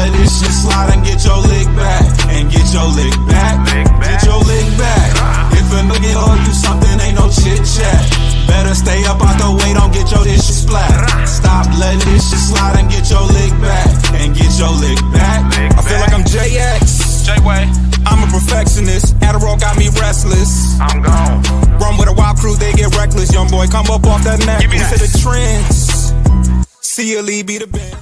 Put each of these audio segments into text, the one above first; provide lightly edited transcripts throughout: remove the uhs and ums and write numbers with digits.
let this shit slide and get your lick back. And get your lick back. Get your lick back. If a nigga owe you something, ain't no chit chat. Better stay up out the way, don't get your shit splat. Stop letting this shit slide and get your lick back. And get your lick back. I feel like I'm JX. J-Way. I'm a perfectionist. Adderall got me restless. I'm gone. Run with a wild crew, they get reckless. Young boy, come up off that neck. Give me Into that. the trends. See a lead, be the band.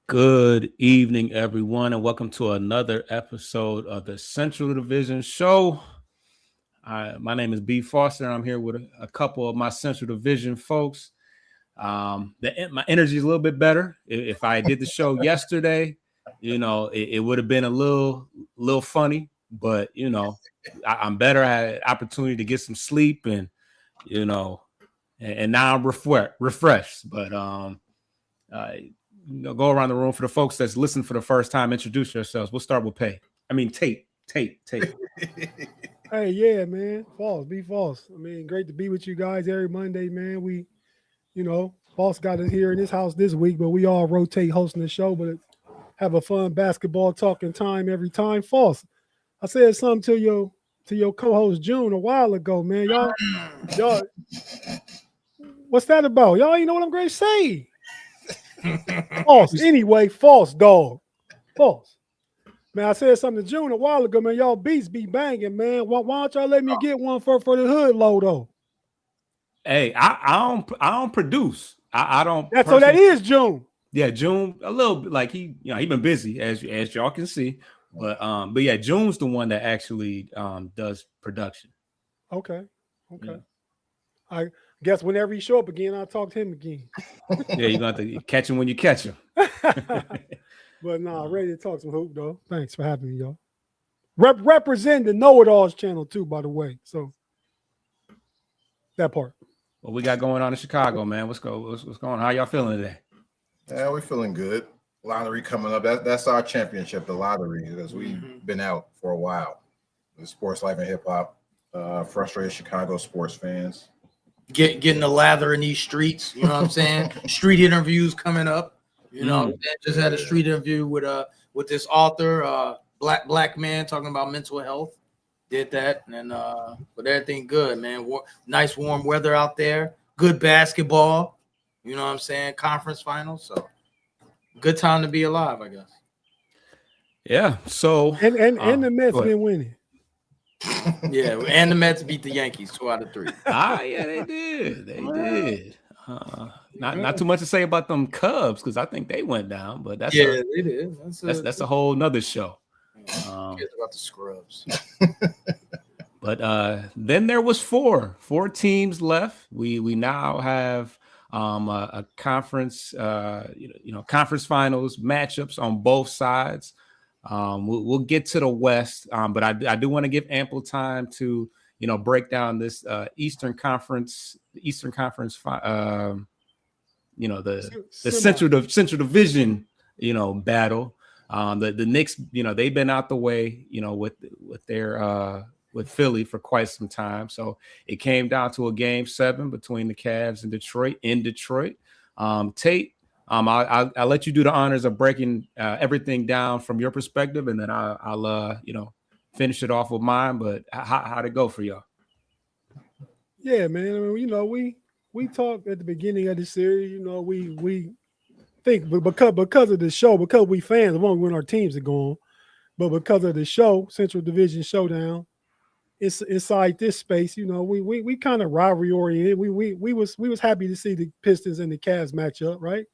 Good evening, everyone, and welcome to another episode of the Central Division Show. My name is B. Foster, and I'm here with a couple of my Central Division folks. My energy is a little bit better. If I did the show yesterday, it would have been a little funny, but I'm better. I had opportunity to get some sleep, and now I'm refreshed. But go around the room for the folks that's listening for the first time. Introduce yourselves. We'll start with Tate. Hey, yeah, man. Be false. I mean, great to be with you guys every Monday, man. We, False got us here in this house this week, but we all rotate hosting the show, but have a fun basketball talking time every time. False. I said something to your co-host June a while ago, man. Y'all, what's that about? Y'all, you know what I'm going to say? False. Anyway, false, dog. False. Man, I said something to June a while ago, man. Y'all beats be banging, man. Why don't y'all let me get one for the hood low, though? Hey, I don't produce. I don't. So that is June. Yeah, June a little bit like he been busy as y'all can see, but yeah, June's the one that actually does production. Okay. Yeah. I guess whenever he show up again, I'll talk to him again. Yeah, you're gonna have to catch him when you catch him. But ready to talk some hoop though. Thanks for having me, y'all. Represent the Know It Alls channel too, by the way. So that part. What we got going on in Chicago, man? What's going on? How y'all feeling today? Yeah, we're feeling good. Lottery coming up. That's our championship, the lottery, because we've been out for a while. The sports life and hip hop, frustrated Chicago sports fans. Getting the lather in these streets, you know what I'm saying? Street interviews coming up. Just had a street interview with this author, black man talking about mental health. Did that, and but everything good, man. Nice warm weather out there. Good basketball. You know what I'm saying? Conference finals. So good time to be alive, I guess. Yeah. So and the Mets been winning. Yeah, and the Mets beat the Yankees 2 out of 3. Yeah, they did. They did. Not too much to say about them Cubs because I think they went down, but they did. That's a whole nother show. About the scrubs. But then there was four teams left. We now have a conference conference finals matchups on both sides. We'll get to the West, but I do want to give ample time to break down this Eastern Conference the Central Division battle. The Knicks, they've been out the way, with Philly for quite some time. So it came down to a game 7 between the Cavs and Detroit in Detroit. Tate, I'll let you do the honors of breaking everything down from your perspective, and then I'll finish it off with mine. But how'd it go for y'all? Yeah, man. I mean, we talked at the beginning of the series. We think because of the show, because we fans, won't when our teams are going, but because of the show, Central Division Showdown, it's inside this space. We kind of rivalry oriented. We was happy to see the Pistons and the Cavs match up, right?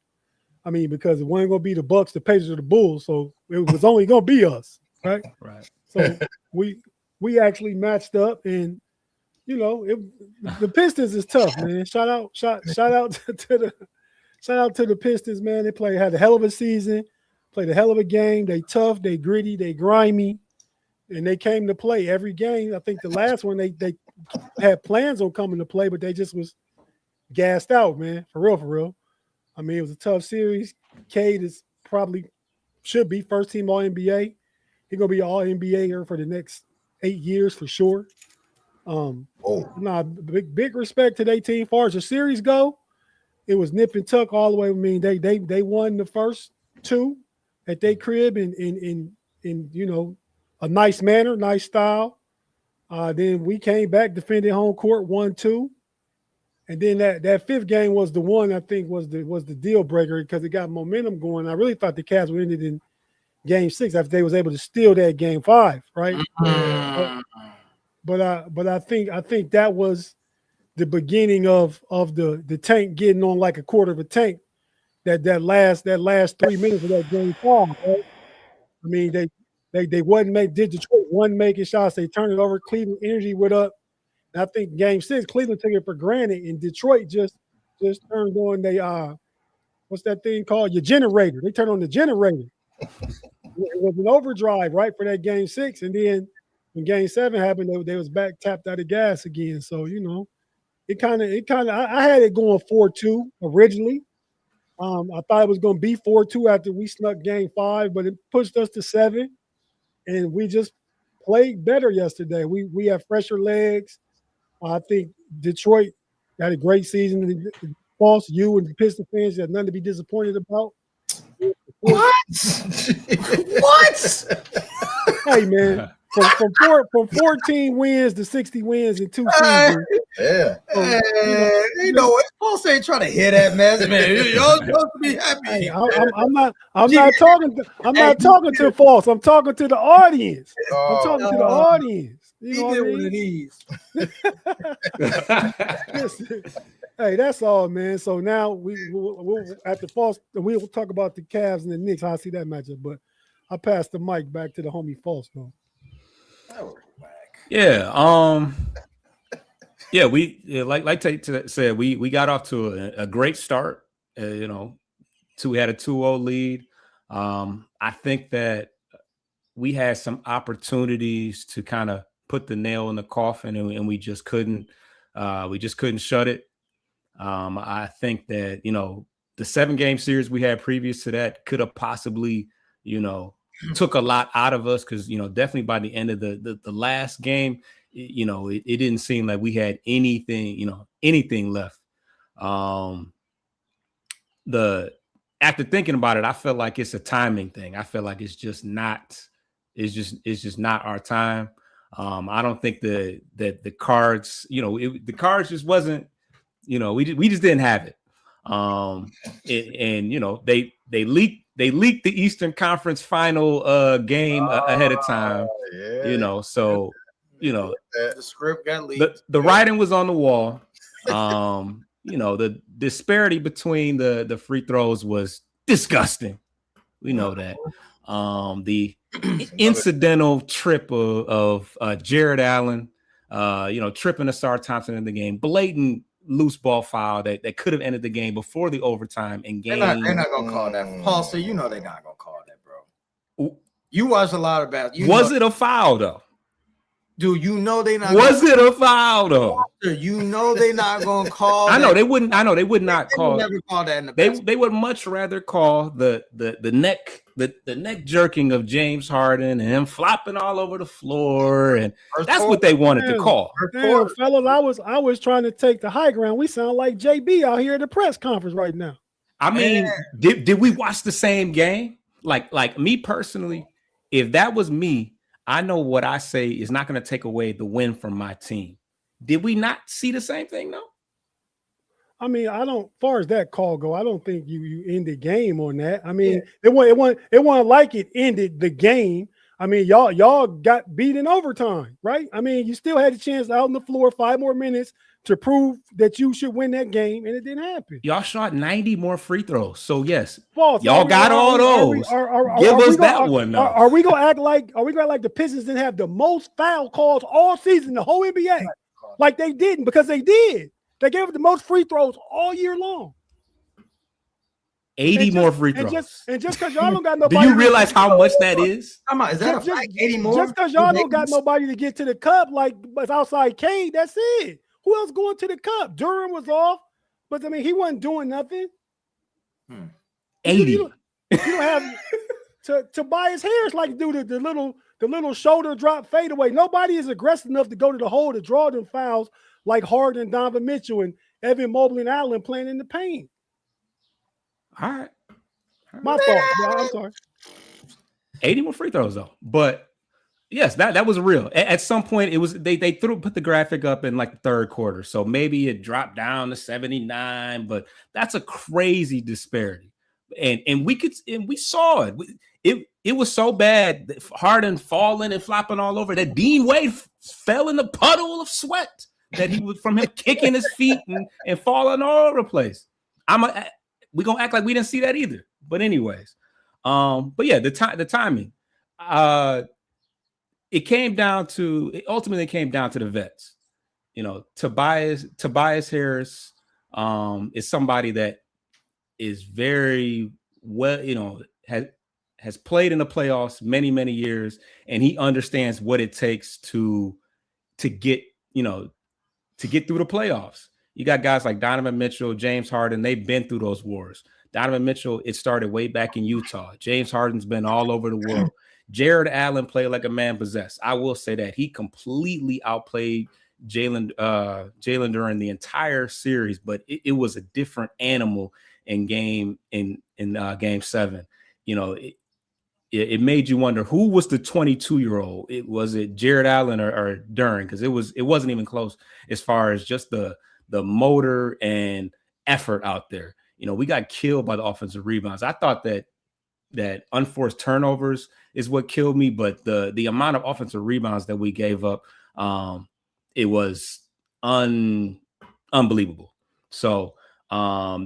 I mean, because it wasn't gonna be the Bucks, the Pacers, or the Bulls, so it was only gonna be us, right? Right. So we actually matched up, and the Pistons is tough, man. Shout out to the Pistons, man. They had a hell of a season, played a hell of a game. They tough, they gritty, they grimy, and they came to play every game. I think the last one they had plans on coming to play, but they just was gassed out, man. For real. I mean, it was a tough series. Cade should be first team All NBA. He's gonna be All NBA for the next 8 years for sure. Big respect to their team. As far as the series go, it was nip and tuck all the way. I mean, they won the first 2. at their crib in you know, a nice manner, nice style. Then we came back, defended home court 1-2. And then that fifth game was the one I think was the deal breaker because it got momentum going. I really thought the Cavs would end it in game 6 after they was able to steal that game 5, right? But I think that was the beginning of the tank getting on like a quarter of a tank. That last 3 minutes of that game 5, right? I mean they wasn't Detroit wasn't making shots. They turned it over. Cleveland energy went up. And I think game 6, Cleveland took it for granted, and Detroit just turned on they what's that thing called? Your generator. They turned on the generator. It was an overdrive, right, for that game 6. And then when game 7 happened, they was back tapped out of gas again. So, you know, it kind of I had it going 4-2 originally. I thought it was going to be 4-2 after we snuck game 5, but it pushed us to 7, and we just played better yesterday. We have fresher legs. I think Detroit had a great season. False, you and the Piston fans have nothing to be disappointed about. What? What? Hey man, from 14 wins to 60 wins in 2 seasons. Yeah. You know what? Paul ain't trying to hear that mess, man. Y'all supposed to be happy. Hey, I'm not talking to False. I'm talking to the audience. I'm talking to the audience. You know what I mean? Listen, hey, that's all, man. So now we'll at the False, we'll talk about the Cavs and the Knicks. How I see that matchup, but I pass the mic back to the homie False, though. Yeah. Yeah, like Tate said, we got off to a great start. You know, we had a 2-0 lead. I think that we had some opportunities to kind of put the nail in the coffin, and we just couldn't shut it. I think that, you know, the 7-game series we had previous to that could have possibly, you know, took a lot out of us because, you know, definitely by the end of the last game, you know, it didn't seem like we had anything left. After thinking about it, I feel like it's a timing thing. I feel like it's just not our time. I don't think that the Cards, you know, the Cards just wasn't, you know, we just didn't have it. And you know, they leaked the Eastern Conference final game ahead of time. Yeah. You know, so you know The script got leaked. the writing was on the wall. You know, the disparity between the free throws was disgusting. We know that. The incidental trip of Jared Allen, you know, tripping Asar Thompson in the game, blatant loose ball foul that could have ended the game before the overtime and game. They're not gonna call that. Paul, so you know they're not gonna call that, bro. You watch a lot of basketball. Was it a foul though? Dude, you know they not. Was it a foul though? You know they not gonna call. I know they wouldn't. I know they would not They call. would never call that in the They would much rather call the neck jerking of James Harden and him flopping all over the floor, and that's what they wanted to call. Damn, fellas, I was trying to take the high ground. We sound like JB out here at the press conference right now. I mean, did we watch the same game? Like me personally, if that was me, I know what I say is not going to take away the win from my team. Did we not see the same thing though? I mean, I don't. Far as that call go, I don't think you end the game on that. I mean, it wasn't like it ended the game. I mean, y'all got beat in overtime, right? I mean, you still had a chance out on the floor, 5 more minutes to prove that you should win that game, and it didn't happen. Y'all shot 90 more free throws, so yes, False. y'all got all those. Give us that one now. Are we gonna act like the Pistons didn't have the most foul calls all season, the whole NBA? Like they didn't, because they did. They gave it the most free throws all year long. 80 more free throws. And just because y'all don't got nobody. Do you realize how much that is? Is that a fact? 80 more? Just because y'all don't got nobody to get to the cup, like it's outside Cade, that's it. Who else going to the cup? Durham was off, but I mean he wasn't doing nothing. 80. You don't have Tobias Harris like do the little shoulder drop fadeaway. Nobody is aggressive enough to go to the hole to draw them fouls like Harden and Donovan Mitchell and Evan Mobley and Allen playing in the paint. All right. My fault. Yeah, I'm sorry. 81 free throws though. But yes, that was real. At some point, it was they put the graphic up in like the third quarter, so maybe it dropped down to 79. But that's a crazy disparity, and we saw it. It was so bad that Harden falling and flopping all over that Dean Wade fell in the puddle of sweat that he was from him kicking his feet and falling all over the place. We're gonna act like we didn't see that either. But anyways, but yeah, the timing. It ultimately came down to the vets. You know, Tobias Harris is somebody that is very well, you know, has played in the playoffs many, many years, and he understands what it takes to get through the playoffs. You got guys like Donovan Mitchell, James Harden, they've been through those wars. Donovan Mitchell, it started way back in Utah. James Harden's been all over the world. Jared Allen played like a man possessed. I will say that he completely outplayed Jalen during the entire series, but it was a different animal in game 7. You know, it made you wonder who was the 22-year-old. Was it Jared Allen or Duren? Because it wasn't even close as far as just the motor and effort out there. You know, we got killed by the offensive rebounds. I thought that unforced turnovers is what killed me, but the amount of offensive rebounds that we gave up, it was unbelievable. So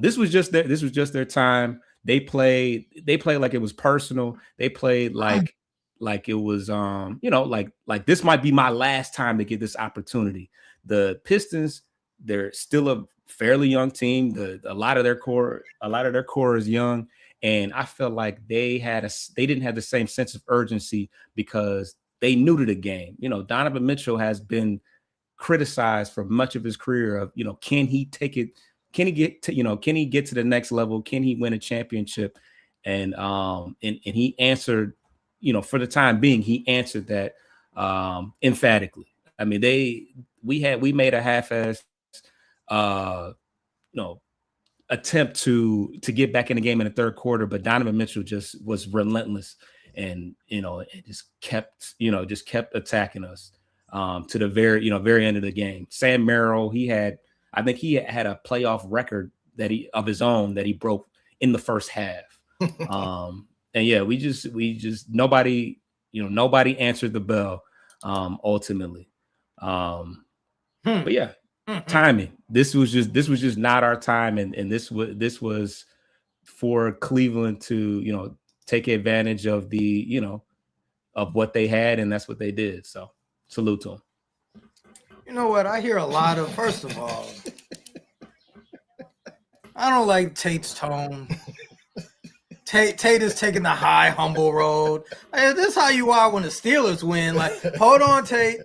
this was just their time. They played like it was personal. They played like it was like this might be my last time to get this opportunity. The Pistons, they're still a fairly young team. A lot of their core is young. And I felt like they didn't have the same sense of urgency because they knew to the game. You know, Donovan Mitchell has been criticized for much of his career of, you know, can he take it? Can he get to the next level? Can he win a championship? And he answered, you know, for the time being, he answered that emphatically. I mean, we made a half-assed, attempt to get back in the game in the third quarter, but Donovan Mitchell just was relentless, and it just kept attacking us to the very end of the game. Sam Merrill, I think he had a playoff record of his own that he broke in the first half. And yeah, we just nobody answered the bell ultimately. But yeah. Timing. This was just not our time, and this was for Cleveland to take advantage of of what they had, and that's what they did. So salute to them. You know what? I hear a lot of. First of all, I don't like Tate's tone. Tate is taking the high, humble road. Hey, this is how you are when the Steelers win. Like, hold on, Tate.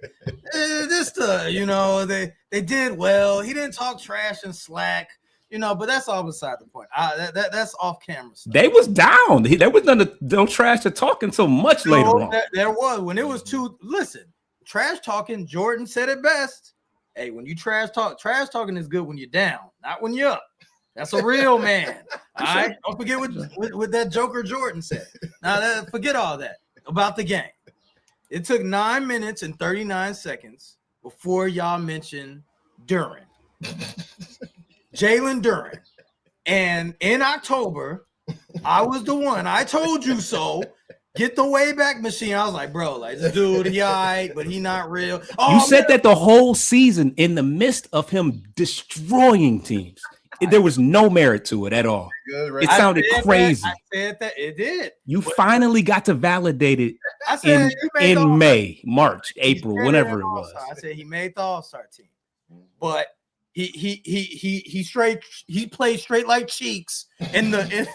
They did well. He didn't talk trash and slack, but that's all beside the point. That's off camera stuff. They was down. There was no trash to talk until much later on. There was. When it was trash talking, Jordan said it best. Hey, when you trash talking is good when you're down, not when you're up. That's a real man. All right. Don't forget what that Joker Jordan said. Now, forget all that about the game. It took 9 minutes and 39 seconds before y'all mentioned Duren. Jalen Duren. And in October, I was the one. I told you so. Get the Wayback Machine. I was like, bro, like this dude, he all right, but he not real. You said that the whole season in the midst of him destroying teams. There was no merit to it at all. Good, right? It sounded crazy. I said that it did. You finally got to validate it in May, March, April, whenever it was. I said he made the All-Star team, but he played straight like cheeks in the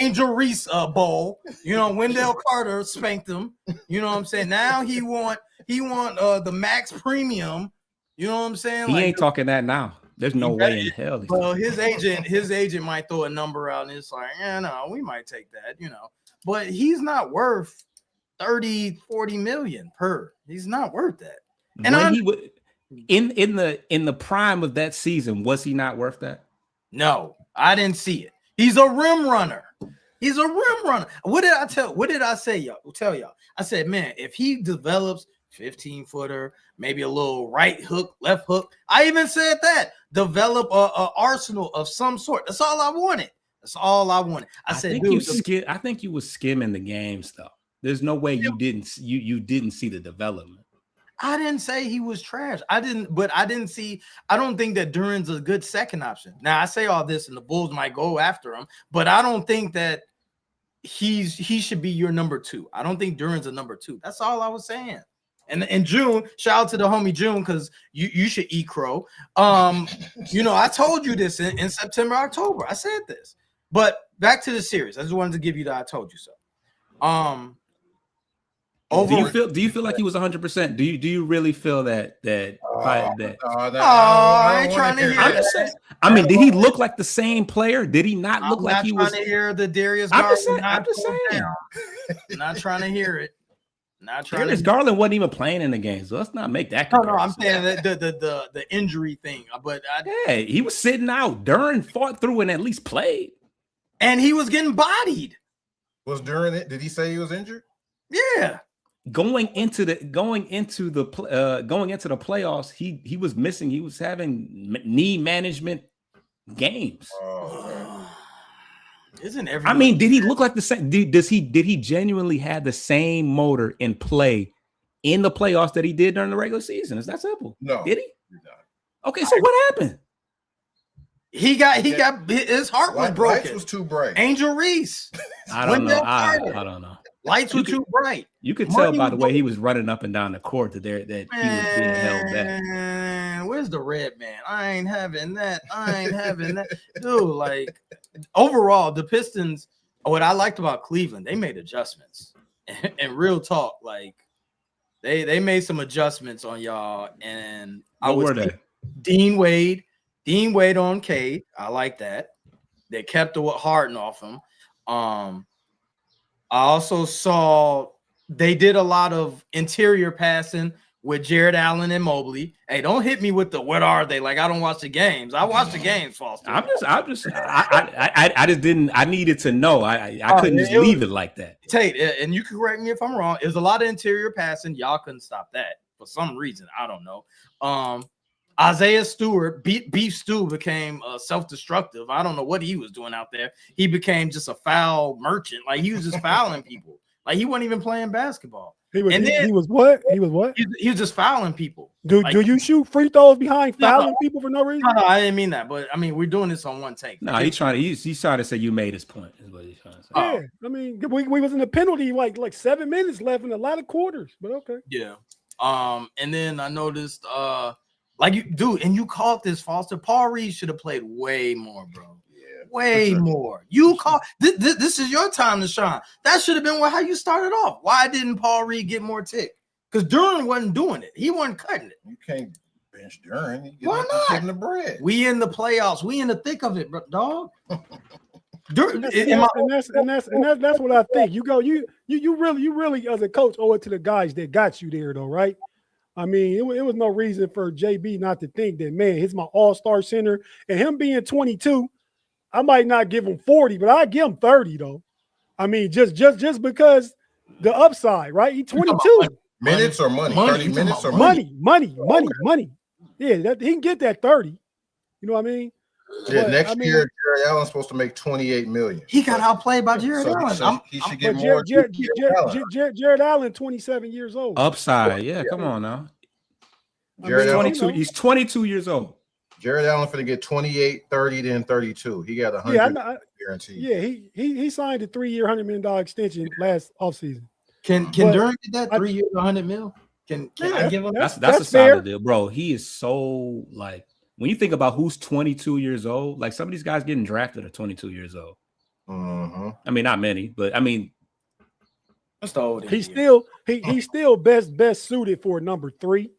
Angel Reese bowl. Wendell Carter spanked him. You know what I'm saying? Now he want the max premium. You know what I'm saying? He ain't talking that now. There's no way in hell. Well, his agent might throw a number out, and it's like, no, we might take that, But he's not worth 30, 40 million per. He's not worth that. And in the prime of that season, was he not worth that? No, I didn't see it. He's a rim runner. He's a rim runner. What did I say, y'all? Tell y'all. I said, man, if he develops 15-footer, maybe a little right hook, left hook. I even said that. Develop a arsenal of some sort. That's all I wanted. That's all I wanted. I said, think dude, I think you was skimming the games though. There's no way you didn't see the development. I didn't say he was trash. I don't think that Duren's a good second option. Now I say all this and the Bulls might go after him, but I don't think that he should be your number 2. I don't think Duren's a number 2. That's all I was saying. And in June, shout out to the homie June, because you should eat crow. I told you this in September, October. I said this. But back to the series. I just wanted to give you the I told you so. Do you feel like he was 100%? Do you really feel that? I ain't trying to hear that. I mean, did he look like the same player? Did he not look like he was? I'm not trying to hear the Darius Garland. I'm just saying. Not trying to hear it. Darius Garland wasn't even playing in the game, so let's not make that comparison. No, I'm saying that the injury thing. But he was sitting out. Duren fought through and at least played, and he was getting bodied. Was Duren it? Did he say he was injured? Yeah. Going into the playoffs, he was missing. He was having knee management games. Isn't I mean, did he look like the same? Did he genuinely have the same motor in play in the playoffs that he did during the regular season? It's that simple. No. Did he? Okay, so what happened? He got his heart was broken. Lights was too bright. Angel Reese. I don't know. I don't know. Lights were too bright. You could tell by the way he was running up and down the court that he was being held back. Where's the red man? I ain't having that. Dude, like overall, the Pistons, what I liked about Cleveland, they made adjustments. And real talk, like they made some adjustments on y'all. And what were they? Dean Wade on Cade. I like that. They kept the Harden off him. I also saw they did a lot of interior passing with Jared Allen and Mobley. Hey, don't hit me with the what are they? Like, I don't watch the games. I watch the games, Foster. I needed to know. I couldn't just leave it like that. Tate, and you can correct me if I'm wrong. There's a lot of interior passing. Y'all couldn't stop that for some reason. I don't know. Isaiah Stewart, Beef Stew became self-destructive. I don't know what he was doing out there. He became just a foul merchant. Like, he was just fouling people. Like, he wasn't even playing basketball. He was what? He was just fouling people. Do you shoot free throws behind fouling people for no reason? No, I didn't mean that. But I mean, we're doing this on one take. No, he's trying to say you made his point. Is what he's trying to say. Yeah, I mean, we was in the penalty like 7 minutes left in a lot of quarters. But okay. Yeah. And then I noticed and you called this, Foster. Paul Reed should have played way more, bro. Yeah, way more. You call this is your time to shine. That should have been how you started off. Why didn't Paul Reed get more tick? Because Duren wasn't doing it. He wasn't cutting it. You can't bench Duren. Why not? Give him the bread. We in the playoffs. We in the thick of it, dog. That's what I think. You really as a coach owe it to the guys that got you there, though, right? I mean, it was no reason for JB not to think that, man, he's my all-star center. And him being 22, I might not give him 40, but I give him 30, though. I mean, just because the upside, right? He's 22. Minutes or money? 30 minutes or money? Money. Yeah, he can get that 30. You know what I mean? Yeah, next year, Jared Allen's supposed to make $28 million. He got outplayed by Jared Allen. He should get more. Jared Allen, 27 years old. Upside, yeah. Come on now. Jared Allen, 22. He's 22 years old. Jared Allen finna get 28, 30, then 32. He got 100 guaranteed. Yeah, he signed a 3-year, $100 million extension last offseason. Can Duren get that 3 years, $100 million? Can I give him? That's a solid deal, bro. He is so like. When you think about who's 22 years old, like some of these guys getting drafted are 22 years old. Mm-hmm. I mean, not many, but I mean, that's the old. He's still best suited for number 3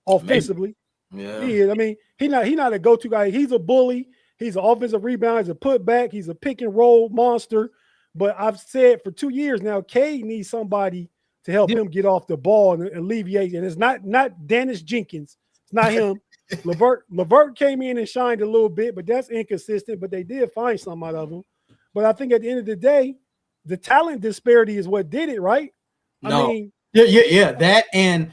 offensively. Maybe. Yeah, he is. I mean, he's not a go-to guy. He's a bully. He's an offensive rebounder. He's a putback. He's a pick and roll monster. But I've said for 2 years now, Cade needs somebody to help him get off the ball and alleviate. And it's not Dennis Jenkins. It's not him. LeVert came in and shined a little bit, but that's inconsistent. But they did find some out of him. But I think at the end of the day, the talent disparity is what did it, right? No. I mean, Yeah. That and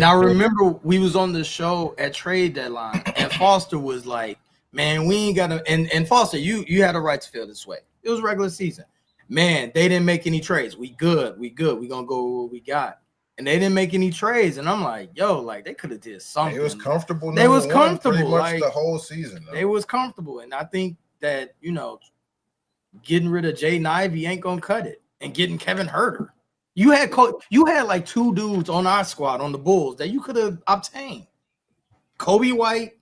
I remember we was on the show at trade deadline, and Foster was like, "Man, we ain't got to." And Foster, you had a right to feel this way. It was regular season. Man, they didn't make any trades. We good. We gonna go with what we got. And they didn't make any trades. And I'm like, yo, like they could have did something. It was comfortable. They was number one comfortable, pretty much like, the whole season. Though. They was comfortable. And I think that, getting rid of Jaden Ivey ain't gonna cut it. And getting Kevin Huerter. You had like two dudes on our squad on the Bulls that you could have obtained. Kobe White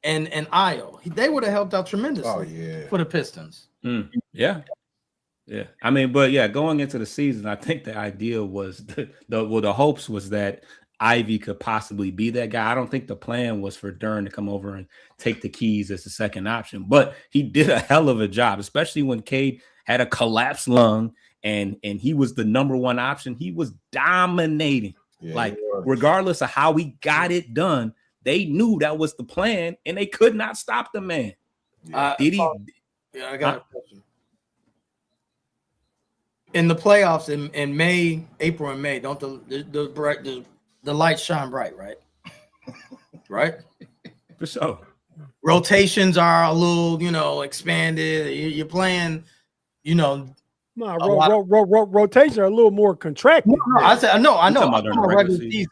and Io. They would have helped out tremendously for the Pistons. Yeah. I mean, but yeah, going into the season, I think the idea was the hopes was that Ivy could possibly be that guy. I don't think the plan was for Duren to come over and take the keys as the second option, but he did a hell of a job, especially when Cade had a collapsed lung and he was the number one option. He was dominating. Regardless of how he got it done, they knew that was the plan and they could not stop the man. Did he? Yeah, I got a question. In the playoffs in May, April and May, don't the lights shine bright, right? Right? For sure. Rotations are a little, expanded. You're playing, rotation are a little more contracted. No, I know. I'm about talking about regular season.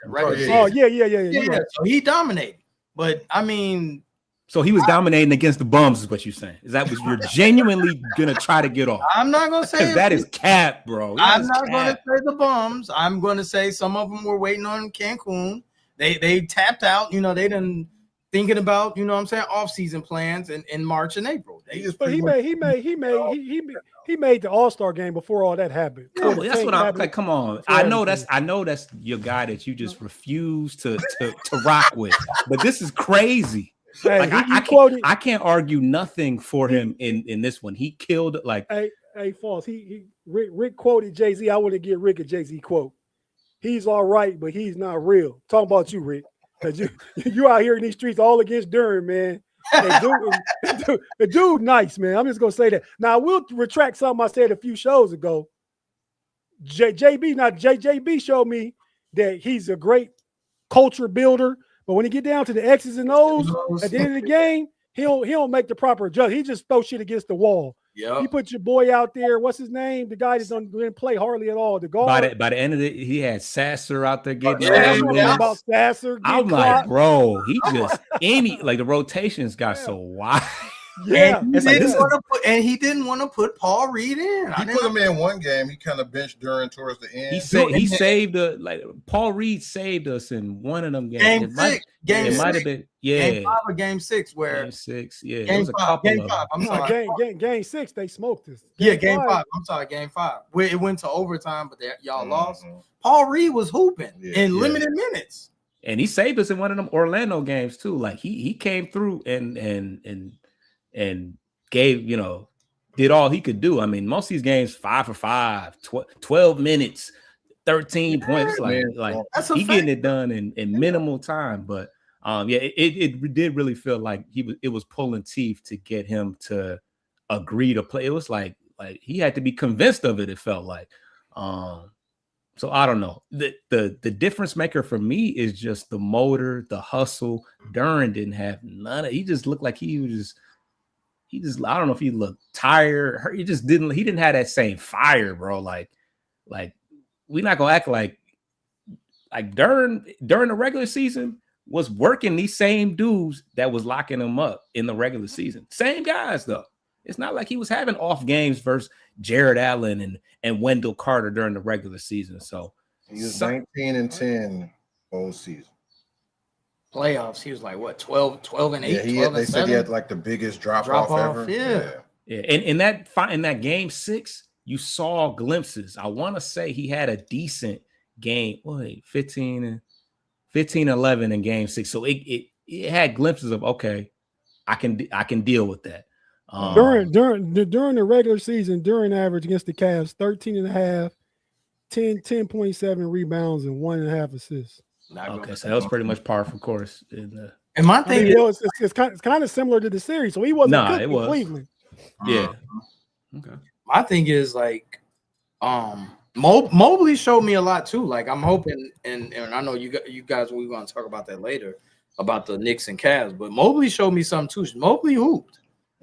Oh, yeah. So he dominated. But I mean, so he was dominating against the bums, is what you're saying? Is that what you're genuinely gonna try to get off? I'm not gonna say that is cap, bro. I'm not gonna say the bums. I'm gonna say some of them were waiting on Cancun. They tapped out. They didn't thinking about off-season plans in March and April. But he made the All-Star game before all that happened. That's what I'm like. Come on, I know that's your guy that you just refuse to rock with. But this is crazy. Hey, like I can't argue nothing for him in this one. He killed like. Hey, False. Rick quoted Jay-Z. I want to get Rick a Jay-Z quote. He's all right, but he's not real. Talking about you, Rick, because you out here in these streets all against Duren, man. The dude nice, man. I'm just gonna say that. Now I will retract something I said a few shows ago. JB showed me that he's a great culture builder. But when he get down to the X's and O's at the end of the game, he don't make the proper adjustment. He just throw shit against the wall. Yeah. He put your boy out there. What's his name? The guy that didn't play hardly at all. The guard. By the end of it, he had Sasser out there getting. About Sasser. I'm like, bro, he just the rotations got so wide. Yeah, and he didn't want to put Paul Reed in. He put him in one game. He kind of benched Duren towards the end. He saved Paul Reed saved us in one of them games. It might have been Game 5 or Game 6 where Game 6, yeah. Game 5. I'm sorry. Game 6 they smoked us. Game 5. I'm sorry, Game 5. Where it went to overtime, but y'all lost. Paul Reed was hooping in limited minutes. And he saved us in one of them Orlando games too. Like he came through and gave, did all he could do. I mean, most of these games 5 for 5, 12 minutes, 13 points. Like he getting it done in minimal time. But it did really feel like it was pulling teeth to get him to agree to play. It was like he had to be convinced of it. It felt like. So I don't know. The difference maker for me is just the motor, the hustle. Duren didn't have none of. He just looked like he just I don't know if he looked tired. He didn't have that same fire, bro. Like we're not gonna act like during the regular season was working these same dudes that was locking him up in the regular season. Same guys though. It's not like he was having off games versus Jared Allen and Wendell Carter during the regular season. So he was 19-10 whole season. Playoffs, he was like what 12 and 8. They said he had like the biggest drop off ever. Yeah. And in that game 6, you saw glimpses. I want to say he had a decent game. 15-11 in game 6. So it had glimpses of I can deal with that. During the regular season, Duren average against the Cavs 13.5, 10.7 rebounds and 1.5 assists. Okay, so that was pretty much par for course. And my thing it's kind of similar to the series. So he wasn't good in Cleveland. Yeah. Okay. my thing is like, Mobley showed me a lot too. Like I'm hoping, and I know you guys we're going to talk about that later about the Knicks and Cavs, but Mobley showed me something too. Mobley hooped.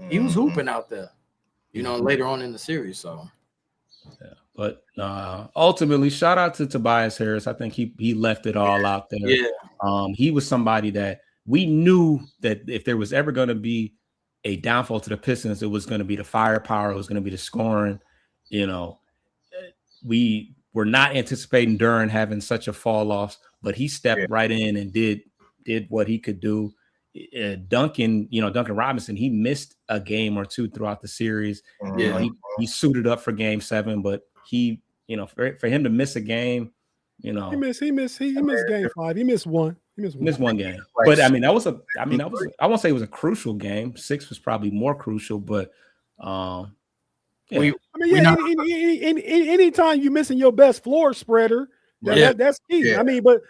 He was hooping out there, later on in the series. So, yeah. But ultimately, shout out to Tobias Harris. I think he left it all out there. Yeah. He was somebody that we knew that if there was ever going to be a downfall to the Pistons, it was going to be the firepower. It was going to be the scoring. We were not anticipating Duren having such a fall off, but he stepped right in and did what he could do. Duncan Robinson, he missed a game or two throughout the series. Yeah, he suited up for game 7, but he, for him to miss a game, he missed game 5. He missed one. He missed one game. But I won't say it was a crucial game. 6 was probably more crucial, but anytime you're missing your best floor spreader, that's key. Yeah. I mean, but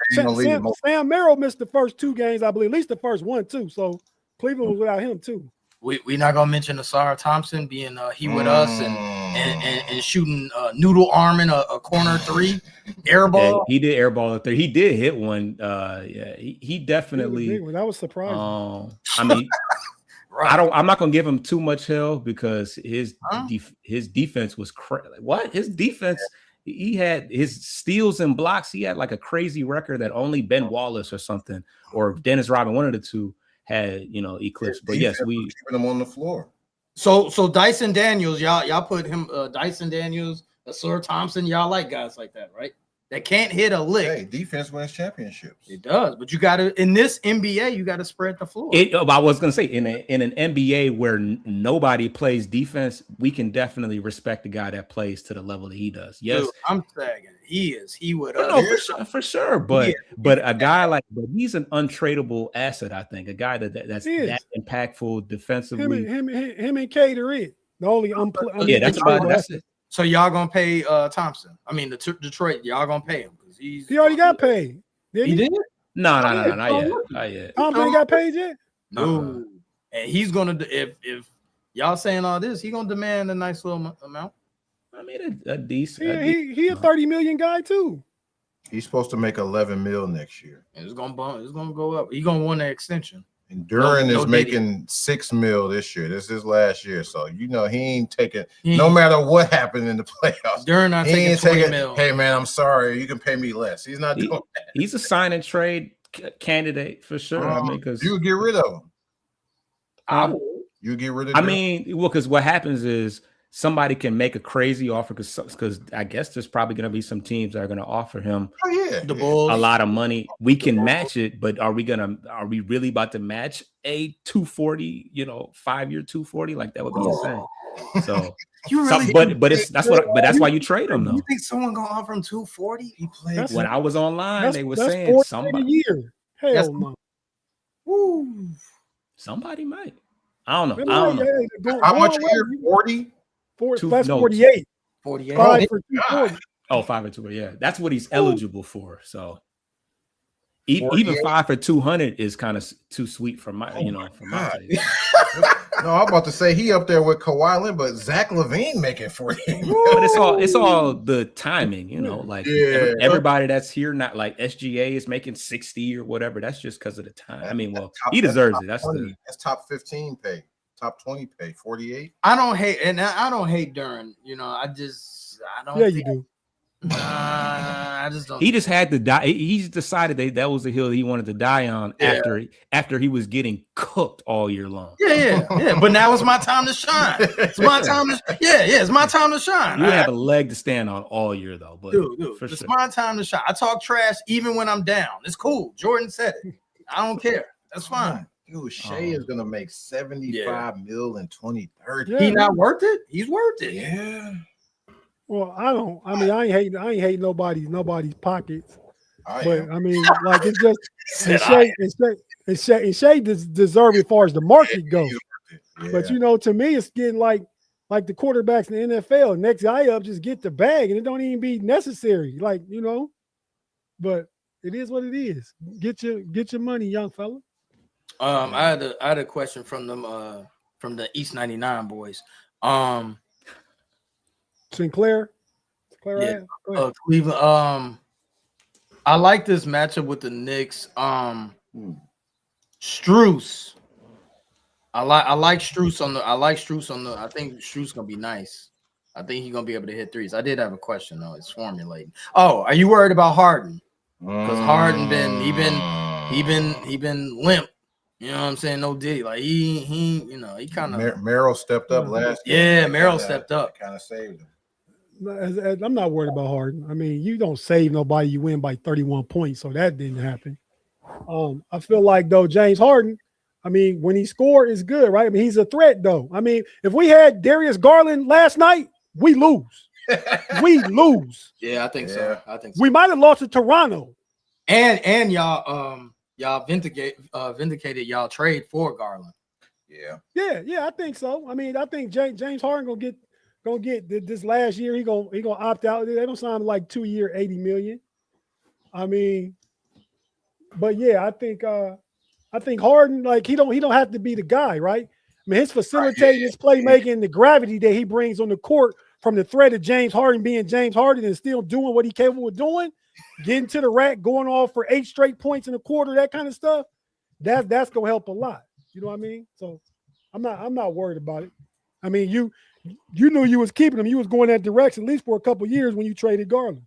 Sam Merrill missed the first 2 games, I believe, at least the first one too. So Cleveland was without him too. We're not gonna mention Asar Thompson being he with us and shooting noodle arming a corner 3 air ball. Yeah, he did airball it there. He did hit one. He definitely. That was surprising. I mean. Right. I'm not gonna give him too much hell because his defense was his defense. He had his steals and blocks. He had like a crazy record that only Ben Wallace or something or Dennis Rodman, one of the two, had eclipsed. But yes, we keeping him on the floor. So Dyson Daniels, y'all put him Dyson Daniels, Asar Thompson. Y'all like guys like that, right? That can't hit a lick. Hey, defense wins championships. It does, but you got to in this NBA, you got to spread the floor. I was gonna say in an NBA where nobody plays defense, we can definitely respect the guy that plays to the level that he does. Yes, dude, I'm saying he would. For sure. But a guy but he's an untradeable asset. I think a guy that's that impactful defensively. Him and Cade are it. The only that's it. So y'all gonna pay Thompson? I mean, the Detroit, y'all gonna pay him because he already got paid. He did? No, not yet. Thompson ain't got paid yet. No, and he's gonna if y'all saying all this, he gonna demand a nice little amount. I mean, a decent. He a 30 million guy too. He's supposed to make 11 mil next year. And it's gonna go up. He gonna want an extension. And Duren is making 6 mil this year. This is last year, so he ain't taking. No matter what happened in the playoffs, Duren not taking 20 mil. Hey man, I'm sorry, you can pay me less. He's not doing that. He's a sign and trade candidate for sure. Because you get rid of him. You get rid of. Because what happens is somebody can make a crazy offer because I guess there's probably going to be some teams that are going to offer him the Bulls a lot of money. We can match it, but are we really about to match a 240, 5-year 240? Like that would be insane. So that's why you trade him though. You think someone gonna offer him 240? He played when I was online, they were saying somebody a year. Hell no. Woo. Somebody might. I don't know. How much a year? 40? That's 48. 48. 5 for 240. Oh, 5 for 200. Yeah, that's what he's eligible for. So even 5 for 200 is kind of too sweet for my, for my taste. No, I'm about to say he up there with Kawhi Leonard, but Zach LaVine making 40. But it's all the timing, everybody that's here, not like SGA is making 60 or whatever. That's just because of the time. I mean, he deserves it. That's top 15 pay. Top 20 pay 48. I don't hate Duren. I don't. Yeah, you do. I just don't. He just had to die. He's decided that was the hill he wanted to die on after he was getting cooked all year long. Yeah. But now it's my time to shine. It's my time to. It's my time to shine. You have a leg to stand on all year though. But dude, it's my time to shine. I talk trash even when I'm down. It's cool. Jordan said it. I don't care. That's fine. Dude, Shea is gonna make 75 mil in 2030. Yeah, he not worth it. He's worth it. Yeah. Well, I ain't hating nobody's pockets. But I mean, like it's just and Shea deserve as far as the market goes. Yeah. But to me, it's getting like the quarterbacks in the NFL. Next guy up, just get the bag, and it don't even be necessary. But it is what it is. Get your money, young fella. I had a question from them from the East 99 boys. Sinclair. Yeah. Ryan? Go ahead. Cleveland. I like this matchup with the Knicks. Strus. I like Strus on the. I think Strus gonna be nice. I think he's gonna be able to hit threes. I did have a question though. It's formulating. Oh, are you worried about Harden? Because Harden been limp. You know what I'm saying? No D. Like he kind of. Merrill stepped up last game. Yeah, Merrill stepped up. Kind of saved him. I'm not worried about Harden. I mean, you don't save nobody. You win by 31 points, so that didn't happen. I feel like though James Harden, I mean, when he scored, it's good, right? I mean, he's a threat though. I mean, if we had Darius Garland last night, we lose. We lose. Yeah, I think so. I think so. We might have lost to Toronto. And y'all vindicated y'all trade for Garland. Yeah. I think so. I mean, I think James Harden gonna get this last year. He gonna opt out. They don't sign him like 2 year, $80 million. I mean, but yeah, I think Harden, like he don't have to be the guy, right? I mean, his facilitating, his playmaking, the gravity that he brings on the court from the threat of James Harden being James Harden and still doing what he capable of doing, getting to the rack, going off for 8 straight points in a quarter, that kind of stuff. That's gonna help a lot. You know what I mean? So I'm not worried about it. I mean, you knew you was keeping him. You was going that direction at least for a couple years when you traded Garland.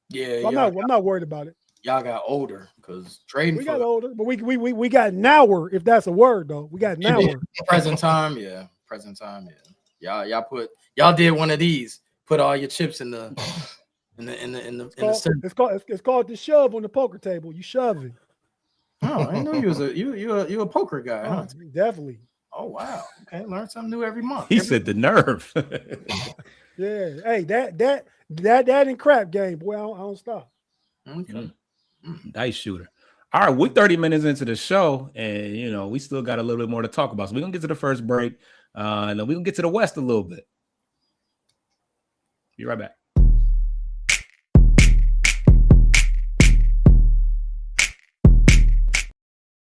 Yeah, So I'm not worried about it. Y'all got older because trading. We got older, but we got nower, if that's a word though. We got nower. Present time. Y'all did one of these. Put all your chips in the It's called the shove on the poker table. You shoving. Oh, I know you a poker guy, huh? Definitely. Oh wow. Okay, learn something new every month. He said the nerve. Yeah. Hey, that in crap game, boy. I don't stop. Okay. Nice shooter. All right, we're 30 minutes into the show, and we still got a little bit more to talk about. So we're gonna get to the first break, and then we're gonna get to the West a little bit. Be right back.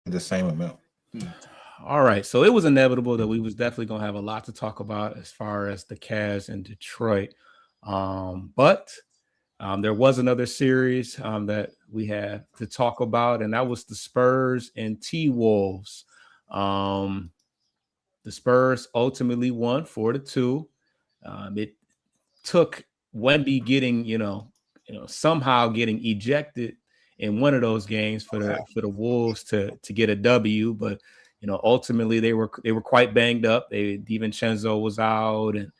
The same amount. All right, so it was inevitable that we was definitely gonna have a lot to talk about as far as the Cavs in Detroit, but there was another series that we had to talk about, and that was the Spurs and T-Wolves. The Spurs ultimately won 4-2. It took Wemby getting, somehow getting ejected in one of those games for the Wolves to get a W, but ultimately they were quite banged up. DiVincenzo was out, and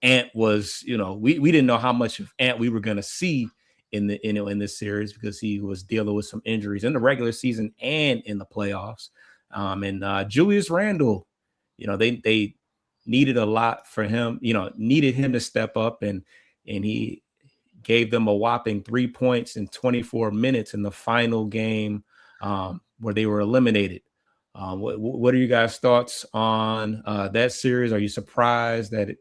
Ant was, we didn't know how much of Ant we were going to see in this series because he was dealing with some injuries in the regular season and in the playoffs. And Julius Randle, they needed a lot for him, needed him to step up, and he gave them a whopping 3 points in 24 minutes in the final game where they were eliminated. What are you guys' thoughts on that series? Are you surprised that it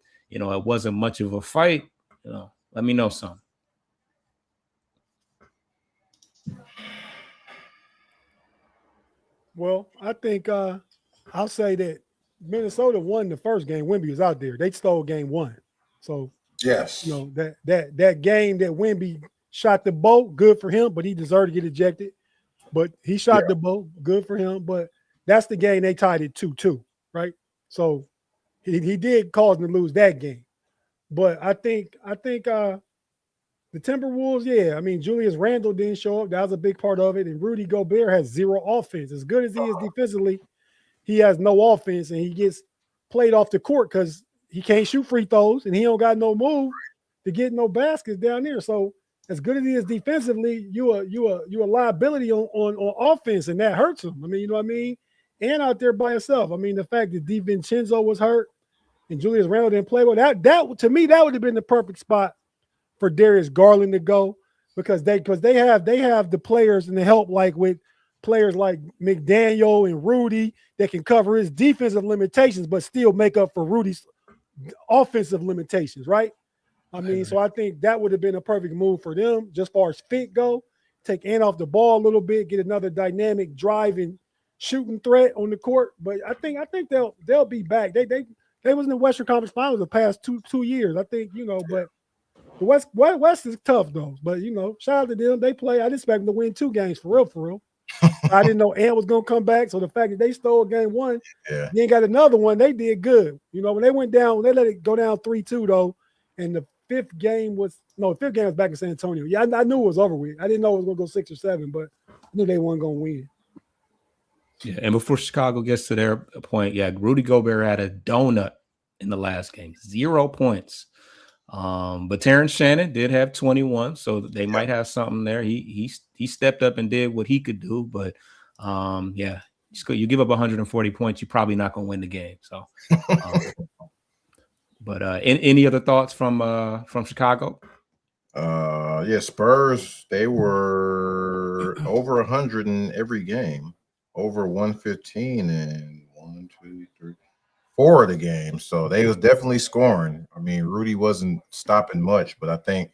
wasn't much of a fight? Let me know some. Well, I think I'll say that Minnesota won the first game. Wemby was out there. They stole game 1. So yes, that game that Wemby shot the boat, good for him, but he deserved to get ejected. But he shot the boat, good for him. But that's the game they tied it 2-2, right? So he did cause them to lose that game. But I think the Timberwolves, yeah. I mean, Julius Randle didn't show up. That was a big part of it. And Rudy Gobert has 0 offense. As good as he is defensively, he has no offense, and he gets played off the court because he can't shoot free throws, and he don't got no move to get no baskets down there. So as good as he is defensively, you a liability on offense, and that hurts him. I mean, you know what I mean? And out there by himself. I mean, the fact that DiVincenzo was hurt and Julius Randle didn't play well, that to me, that would have been the perfect spot for Darius Garland to go because they have the players and the help, like with players like McDaniel and Rudy that can cover his defensive limitations but still make up for Rudy's offensive limitations, right? I mean, so I think that would have been a perfect move for them just as far as fit go. Take Ant off the ball a little bit, get another dynamic driving shooting threat on the court. But I think they'll be back. they was in the Western Conference Finals the past two years. I think, but the West is tough though. But shout out to them. They play. I didn't expect them to win 2 games for real. I didn't know Ant was gonna come back. So the fact that they stole game 1, Yeah. then got another one, they did good. When they went down, they let it go down 3-2 though, and the fifth game was back in San Antonio. Yeah, I knew it was over with. I didn't know it was gonna go 6 or 7, but I knew they weren't gonna win. Yeah, and before Chicago gets to their point, Rudy Gobert had a donut in the last game, 0 points. But Terrence Shannon did have 21, so they might have something there. He stepped up and did what he could do, but you give up 140 points, you're probably not gonna win the game. So, but any other thoughts from Chicago? Spurs, they were over 100 in every game, over 115 in 1, 2, 3, 4 of the games. So they was definitely scoring. I mean, Rudy wasn't stopping much, but I think,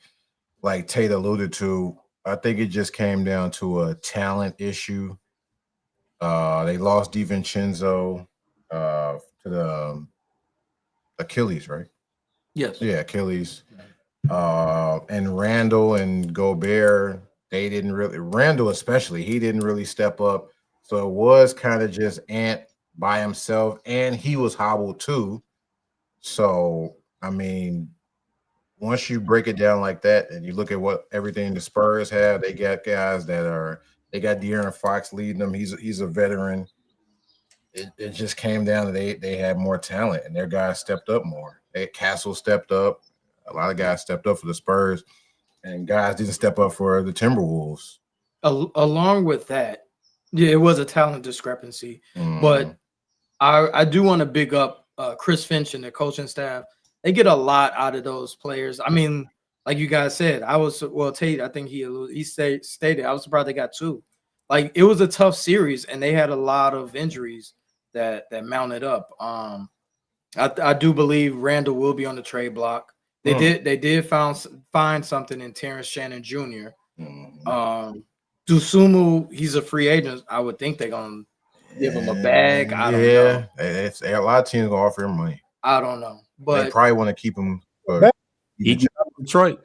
like Tate alluded to, I think it just came down to a talent issue. They lost DiVincenzo to the Achilles, right? Yes. Yeah, Achilles. And Randall and Gobert, they didn't really, Randall especially, he didn't really step up. So it was kind of just Ant by himself, and he was hobbled too. So, I mean, once you break it down like that and you look at what everything the Spurs have, they got guys they got De'Aaron Fox leading them. He's a veteran. It just came down to they had more talent and their guys stepped up more. Castle stepped up. A lot of guys stepped up for the Spurs, and guys didn't step up for the Timberwolves. Along with that, yeah, it was a talent discrepancy. But I do want to big up Chris Finch and the coaching staff. They get a lot out of those players. I mean, like you guys said, Tate, I think he stated, I was surprised they got 2. Like, it was a tough series, and they had a lot of injuries that mounted up. I do believe Randall will be on the trade block. They did find something in Terrence Shannon Jr. Dosunmu, he's a free agent. I would think they're gonna give him a bag. I don't know. It's a lot of teams gonna offer him money. I don't know, but they probably want to keep him. Detroit.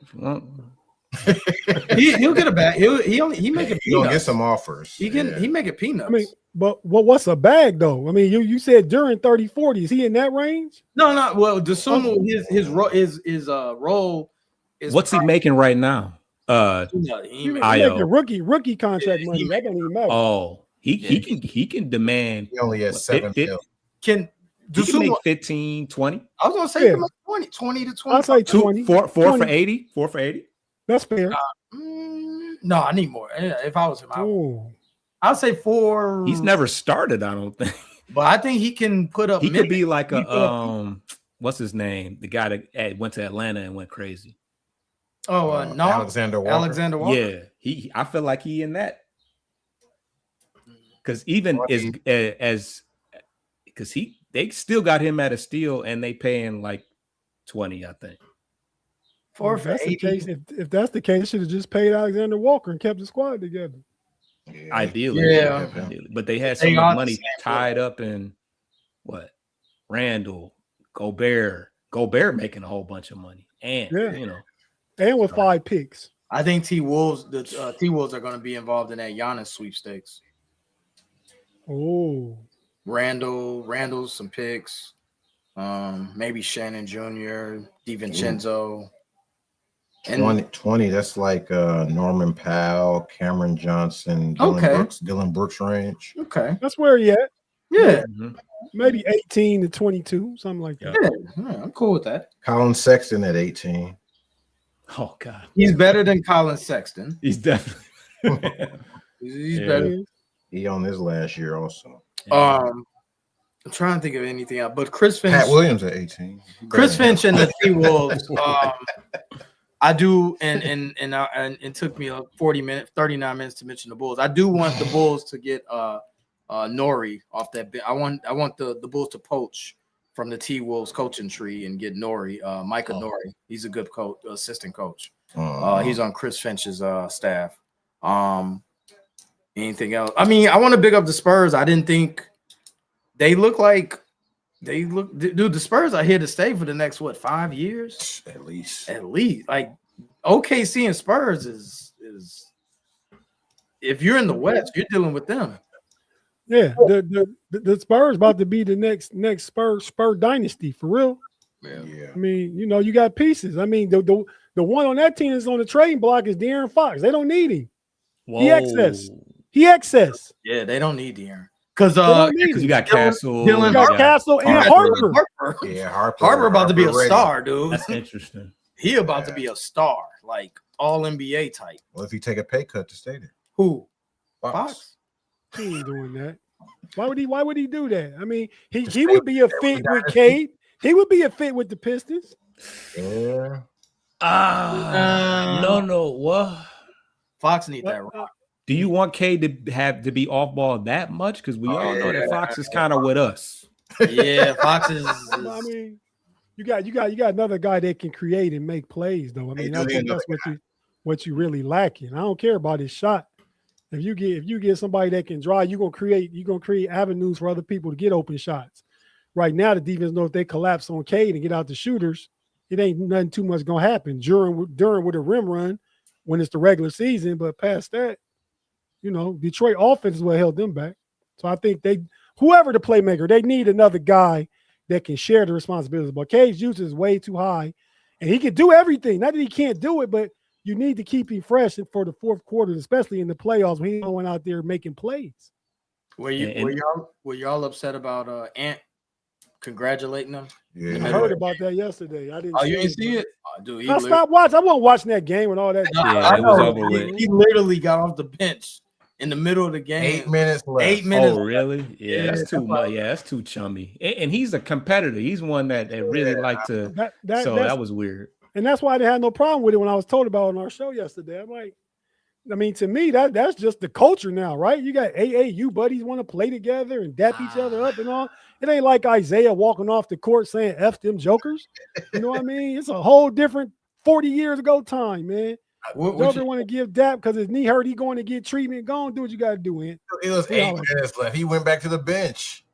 He'll get a bag. He make it. He'll get some offers. He make it peanuts. I mean, but what's a bag though? I mean, you said during 30-40. Is he in that range? No. Well, Dosunmu, his role is. What's he making right now? He making rookie contract money. That don't even matter. Oh, he can demand. He only has 7 mil. Can make 15, 20? I was gonna say 20 to 20. I'll say 20. 4 for 80. 4 for 80. That's fair. No, I need more. If I was him, I'll say 4. He's never started, I don't think. But I think he can put up. He could be like a what's his name? The guy that went to Atlanta and went crazy. No, Alexander Walker. Yeah, I feel like he in that. Because even as because they still got him at a steal and they paying like 20, I think. 4 for 80. If that's the case, should have just paid Alexander Walker and kept the squad together. Yeah. Ideally. But they had so much money tied up in what? Randall, Gobert making a whole bunch of money. And and with 5 picks. I think T-Wolves are going to be involved in that Giannis sweepstakes. Oh. Randall's some picks. Maybe Shannon Jr., DiVincenzo. 20, that's like Norman Powell, Cameron Johnson, Dylan Brooks range. Okay. That's where he at. Yeah. Maybe 18 to 22, something like that. Yeah, I'm cool with that. Colin Sexton at 18. Oh God. He's better than Colin Sexton. He's definitely he's better. He on his last year also. I'm trying to think of anything else, but Chris Finch. Pat Williams at 18. Chris Finch and the T-Wolves. I do, and it took me 39 minutes to mention the Bulls. I do want the Bulls to get Nori off that bit. I want the Bulls to poach from the T-Wolves coaching tree and get Nori, Micah Nori. He's a good assistant coach. He's on Chris Finch's staff. Anything else? I mean, I want to big up the Spurs. I didn't think they look like They look, dude. The Spurs are here to stay for the next 5 years At least. at least. Like OKC and Spurs is if you're in the West, you're dealing with them. Yeah, the Spurs about to be the next Spur dynasty for real. Yeah. I mean, you know, you got pieces. I mean, the one on that team is on the trading block is De'Aaron Fox. They don't need him. He excess. He excess. Yeah, they don't need De'Aaron because They don't need Because him. you got Castle. Dylan You got yeah. Castle and Harper. Yeah, Harper. Harper about to be a ready. star, dude. That's interesting. He about to be a star, like all NBA type. What if he take a pay cut to stay there? Who? Fox. Fox? He ain't doing that. Why would he do that? I mean, he stay would be a with fit the with Cade. He would be a fit with the Pistons. Yeah. No. What? Fox need that. Do you want Cade to have to be off ball that much? Because we all know that Fox is kind of with us. Yeah, Fox is. I mean, you got another guy that can create and make plays, though. I mean, I think that's what you really lacking. I don't care about his shot. If you get somebody that can drive, you're gonna create avenues for other people to get open shots. Right now, the defense know if they collapse on Cade and get out the shooters, it ain't nothing too much gonna happen during with a rim run when it's the regular season. But past that, you know, Detroit offense is what held them back. So I think whoever the playmaker, they need another guy that can share the responsibilities. But Cade's usage is way too high, and he can do everything. Not that he can't do it, but you need to keep him fresh for the fourth quarter, especially in the playoffs when he's going out there making plays. Were y'all upset about Ant congratulating him? Yeah. I heard about that yesterday. I didn't. Oh, you didn't see it? Oh, dude, I stopped watching. I wasn't watching that game and all that. Yeah, it was over with. He literally got off the bench in the middle of the game. 8 minutes left. 8 minutes. Oh, really? Yeah, that's too much. Yeah, that's too chummy. And he's a competitor. He's one that really like to. So that was weird. And that's why I didn't have no problem with it when I was told about it on our show yesterday. I'm like, I mean, to me, that's just the culture now, right? You got AAU buddies want to play together and dap each other up and all. It ain't like Isaiah walking off the court saying F them jokers. You know what I mean? It's a whole different 40 years ago time, man. Joker want to give dap because his knee hurt. He going to get treatment. Go on, do what you got to do, man. It was 8 minutes left. He went back to the bench.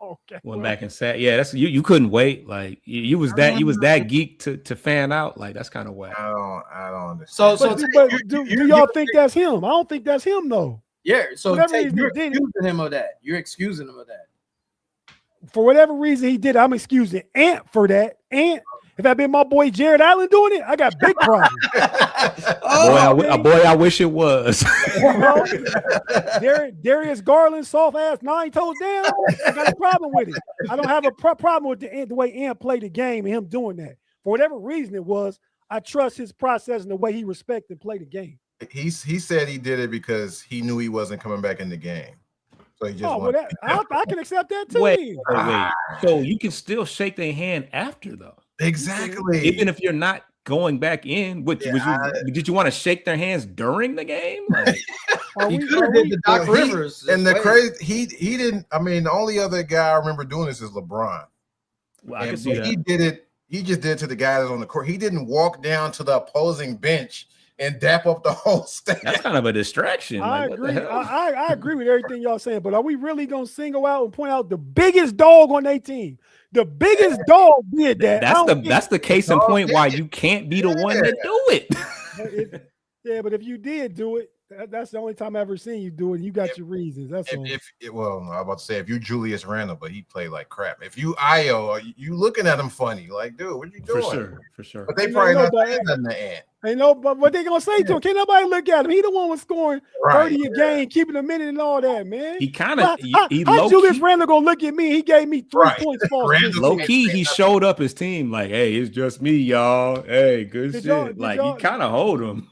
Okay. Went back and sat. Yeah, that's you couldn't wait. Like you was that geek to fan out. Like that's kind of whack. I don't understand. But do y'all think that's him? I don't think that's him though. Yeah, so Whatever you're he did. excusing him of that. You're excusing him of that. For whatever reason he did, I'm excusing Ant for that. Ant, if that been my boy Jared Allen doing it, I got big problems. Boy, I wish it was. Darius Garland, soft ass, 9 toes down. I got a problem with it. I don't have a problem with the way Ant played the game and him doing that. For whatever reason it was, I trust his process and the way he respects and play the game. He said he did it because he knew he wasn't coming back in the game. So he just I can accept that too. Wait. So you can still shake their hand after though. Exactly. Even if you're not going back in, did you want to shake their hands during the game? Like, He could have did the Doc Rivers. And the crazy, he didn't. I mean, the only other guy I remember doing this is LeBron. well, I can see that. He did it. He just did it to the guys on the court. He didn't walk down to the opposing bench and dap up the whole staff. That's kind of a distraction. I Like, agree. what the hell? I agree with everything y'all saying, but are we really gonna single out and point out the biggest dog on their team? The biggest dog did that. That's the case in point why you can't be the one that do it. But if you did do it, that's the only time I ever seen you do it. You got your reasons. That's all. Well, I was about to say if you Julius Randle, but he played like crap. If you Io, you looking at him funny, like, dude, what you doing? For sure. But they probably not saying nothing to Ant. Ain't no, but what they gonna say to him? Can't nobody look at him. He the one was scoring 30 a game, keeping a minute and all that, man. He kind of how Julius Randle gonna look at me? He gave me 3 points. Low key, he showed up his team like, "Hey, it's just me, y'all. Hey, good shit." Like he kind of hold him.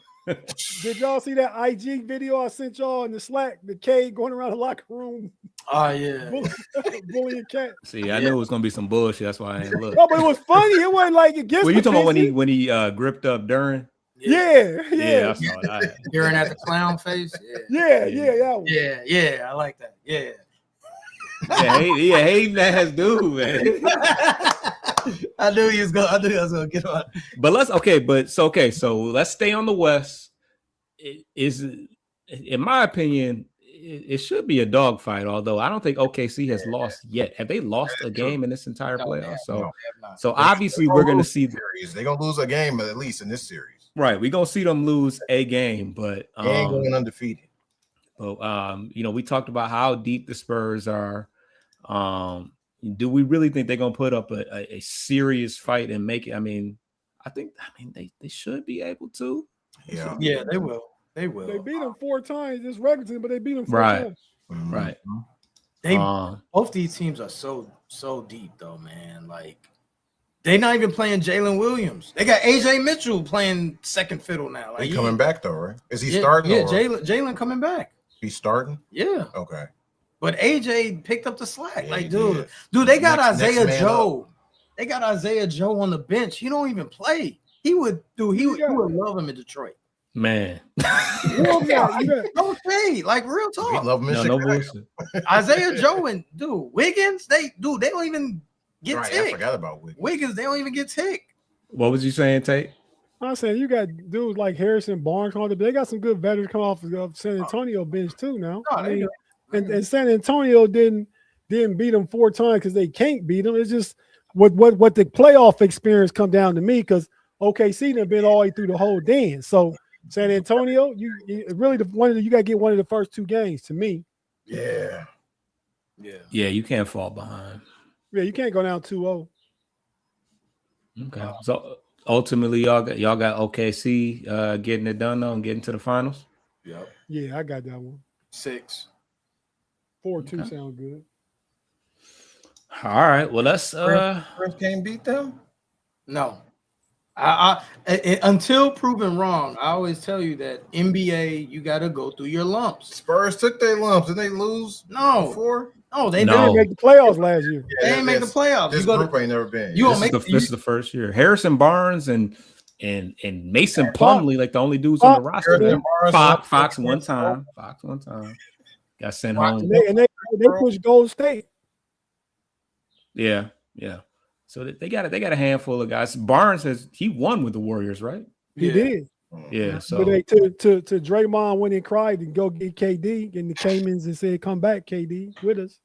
Did y'all see that IG video I sent y'all in the Slack? The K going around the locker room. Oh yeah, bullying Cat. See, I knew it was gonna be some bullshit. That's why I ain't look. No, but it was funny. It wasn't like against. Well, you talking about when he gripped up Duran? Yeah. I saw that. Duran at the clown face. Yeah. I like that. Yeah. Hey, that dude, man. I knew he was gonna get on. But so let's stay on the West. In my opinion, it should be a dogfight. Although I don't think OKC has lost yet. Have they lost a game in this entire No, they playoff? have not. So obviously we're going to see series. They're gonna lose a game at least in this series. right. We're going to see them lose a game, but They ain't going undefeated. But we talked about how deep the Spurs are. Do we really think they're gonna put up a serious fight and make it? I mean, they should be able to. Yeah. Yeah, they will. They will. They beat them 4 times this regular season, but they beat them 4 Right. times. Mhm. Right. They both these teams are so deep though, man. Like they're not even playing Jalen Williams. They got AJ Mitchell playing second fiddle now. Like He coming back though, right? Is he yeah, starting? Yeah, or Jalen coming back. he's starting. Yeah, Okay. but AJ picked up the slack. Yeah, Like, he dude, did. they got Next Isaiah man Joe. They got Isaiah Joe on the bench. He don't even play. He would love him in Detroit. Man, You got- No shade, like real We talk. love him in no Chicago. bullshit. Isaiah Joe and Wiggins, they don't even get Right, I ticked. forgot about Wiggins. Wiggins, they don't even get ticked. What was you saying, Tate? I'm saying you got dudes like Harrison Barnes on the. They got some good veterans come off of San Antonio bench too. Now, No, I they mean, do. and San Antonio didn't beat them 4 times because they can't beat them. It's just what the playoff experience come down to me because OKC done been all the way through the whole dance. So San Antonio, you really you got to get one of the first 2 games to me. Yeah. Yeah, you can't fall behind. Yeah, you can't go down 2-0. Okay, so ultimately, y'all got OKC getting it done though and getting to the finals. Yep. Yeah, I got that one. 6. 4-2 Okay. sound good. All right, well let's Spurs can't beat them. No. I until proven wrong, I always tell you that NBA, you got to go through your lumps. Spurs took their lumps. Didn't they lose No, before? they No. They didn't. didn't make the playoffs last year. They ain't make the playoffs. This You go to- group ain't never been. you this, don't is this is the first year. Harrison Barnes and Mason Plumlee, like the only dudes on the roster. Harrison Barnes- Fox one time. Got sent home. And they pushed Gold State. Yeah. So they got a handful of guys. Barnes he won with the Warriors, right? He Yeah. did. Yeah. So But they to Draymond went and cried and go get KD, and the Caymans and said, "Come back, KD, with us."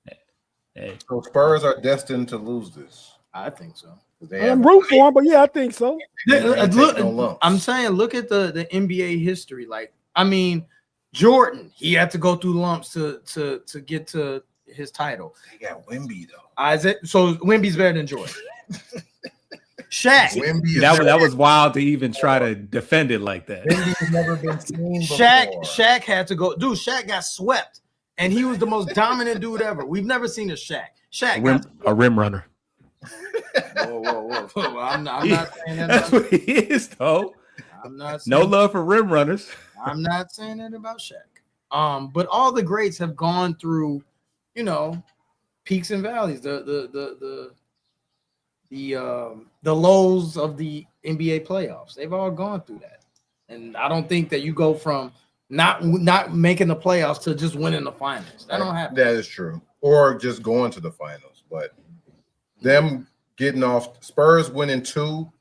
hey, So Spurs are destined to lose this. I think so. They I'm have- rooting for him, but yeah, I think so. They ain't Look, take no lumps. I'm saying, look at the NBA history. Like, I mean, Jordan, he had to go through lumps to get to his title. They got Wemby though. Isaac, so Wemby's better than Jordan. Shaq, Wemby is that was wild to even try to defend it like that. Wemby has never been seen before. Shaq had to go. Dude, Shaq got swept, and he was the most dominant dude ever. We've never seen a Shaq. A rim runner. Whoa. I'm not saying that. That's what he is, though. I'm not saying, No love for rim runners. I'm not saying that about Shaq. But all the greats have gone through, peaks and valleys. The lows of the NBA playoffs. They've all gone through that, and I don't think that you go from not making the playoffs to just winning the finals. That don't happen. That is true. Or just going to the finals. But them getting off Spurs winning 2.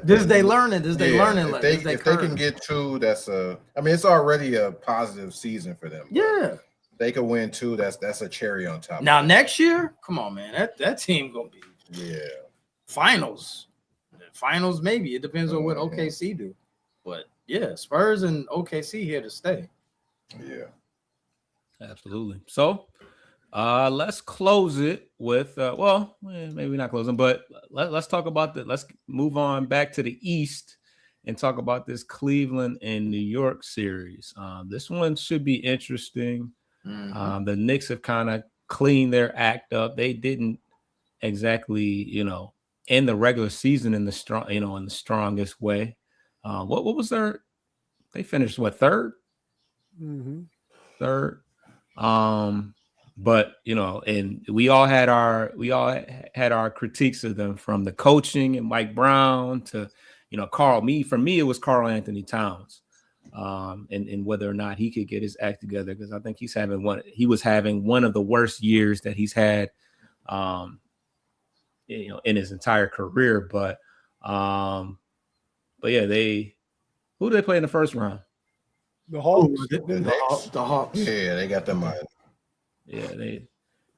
This is they learning. This is they Yeah, learning. If they can get 2, it's already a positive season for them. Yeah. They could win 2. That's a cherry on top. Now next year, come on, man. That team gonna be finals. Finals, maybe. It depends on what OKC do. But yeah, Spurs and OKC here to stay. Yeah. Absolutely. So let's close it with maybe not closing, but let's talk about that. Let's move on back to the East and talk about this Cleveland and New York series. This one should be interesting. Mm-hmm. The Knicks have kind of cleaned their act up. They didn't exactly, end the regular season in the strongest way. What was they finished third? Mm-hmm. Third. But and we all had our critiques of them, from the coaching and Mike Brown to Carl. For me it was Karl Anthony Towns, and whether or not he could get his act together, because I think he was having one of the worst years that he's had in his entire career. But yeah, who did they play in the first round? The Hawks. The Hawks. Yeah, they got them. Yeah, they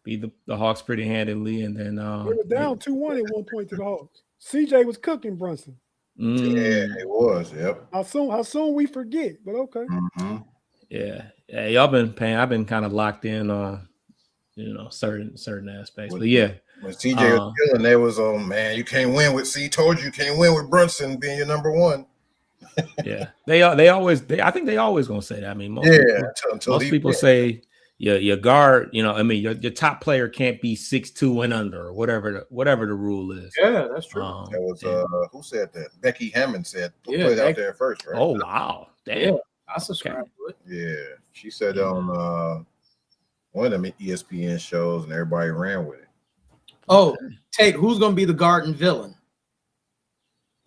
beat the Hawks pretty handily, and then They were down 2-1 at one point to the Hawks. CJ was cooking Brunson. Yeah, it was. Yep. How soon we forget? But okay. Mm-hmm. yeah, y'all been paying. I've been kind of locked in on, certain aspects. But yeah, when CJ was killing, they was man, you can't win with told you can't win with Brunson being your number one. yeah, they always. I think they always gonna say that. I mean, most people say your guard. Your top player can't be 6'2" and under, or whatever the rule is. Yeah, that's true. That was who said that? Becky Hammond said played out there first, right? Oh wow, damn. Yeah, I subscribe to it. Yeah, she said on one of them ESPN shows, and everybody ran with it. Oh, Tate, who's gonna be the garden villain?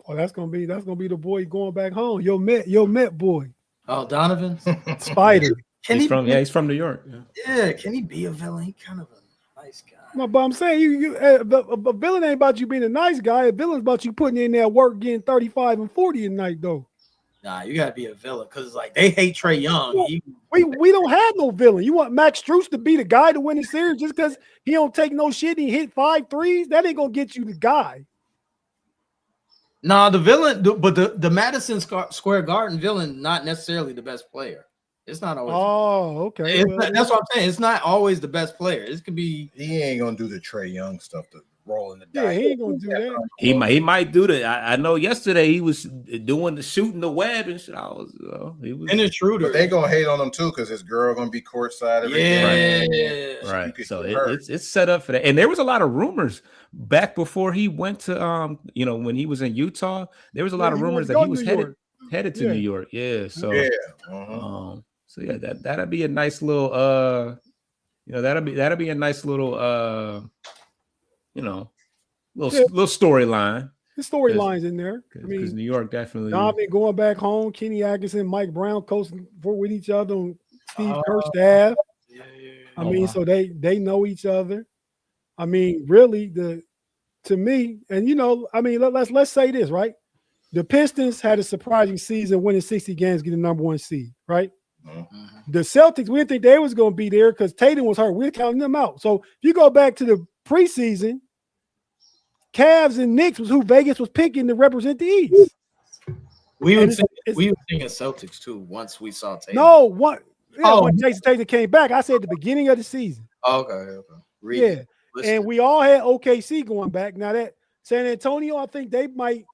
Oh, that's gonna be the boy going back home. Your Met boy, Oh, Donovan. Spider. He's from New York. Yeah, can he be a villain? He kind of a nice guy. No, but I'm saying a villain ain't about you being a nice guy. A villain's about you putting in that work, getting 35 and 40 a night though. Nah, you gotta be a villain because like they hate Trae Young. We don't have no villain. You want Max Strus to be the guy to win the series just because he don't take no shit and he hit 5 threes? That ain't gonna get you the guy. Nah, the villain, but the Madison Square Garden villain, not necessarily the best player. It's not always. Oh, okay. That's what I'm saying. It's not always the best player. It could be. He ain't gonna do the Trae Young stuff to roll in the dice. Yeah, he ain't gonna do that. He might do that. I know yesterday he was doing the shooting the web and shit. He was. And it's Schroeder. But they gonna hate on him too because his girl gonna be courtside. Yeah, right. So it's set up for that. And there was a lot of rumors back before he went to when he was in Utah. There was a lot of rumors that he was headed to New York. Yeah. So So yeah, that'd be a nice little that'd be a nice little little storyline. The storyline's in there. I mean, because New York definitely. Donovan going back home, Kenny Atkinson, Mike Brown coaching with each other on Steve Kerr's staff. I mean, so they know each other. I mean, really, to me, and let's say this, right? The Pistons had a surprising season, winning 60 games, getting the number 1 seed, right? The Celtics, we didn't think they was going to be there because Tatum was hurt. We were counting them out. So if you go back to the preseason, Cavs and Knicks was who Vegas was picking to represent the East. We were thinking Celtics too once we saw Tatum. No, when Jason Tatum came back, I said at the beginning of the season. Okay. And we all had OKC going back. Now that San Antonio, I think they might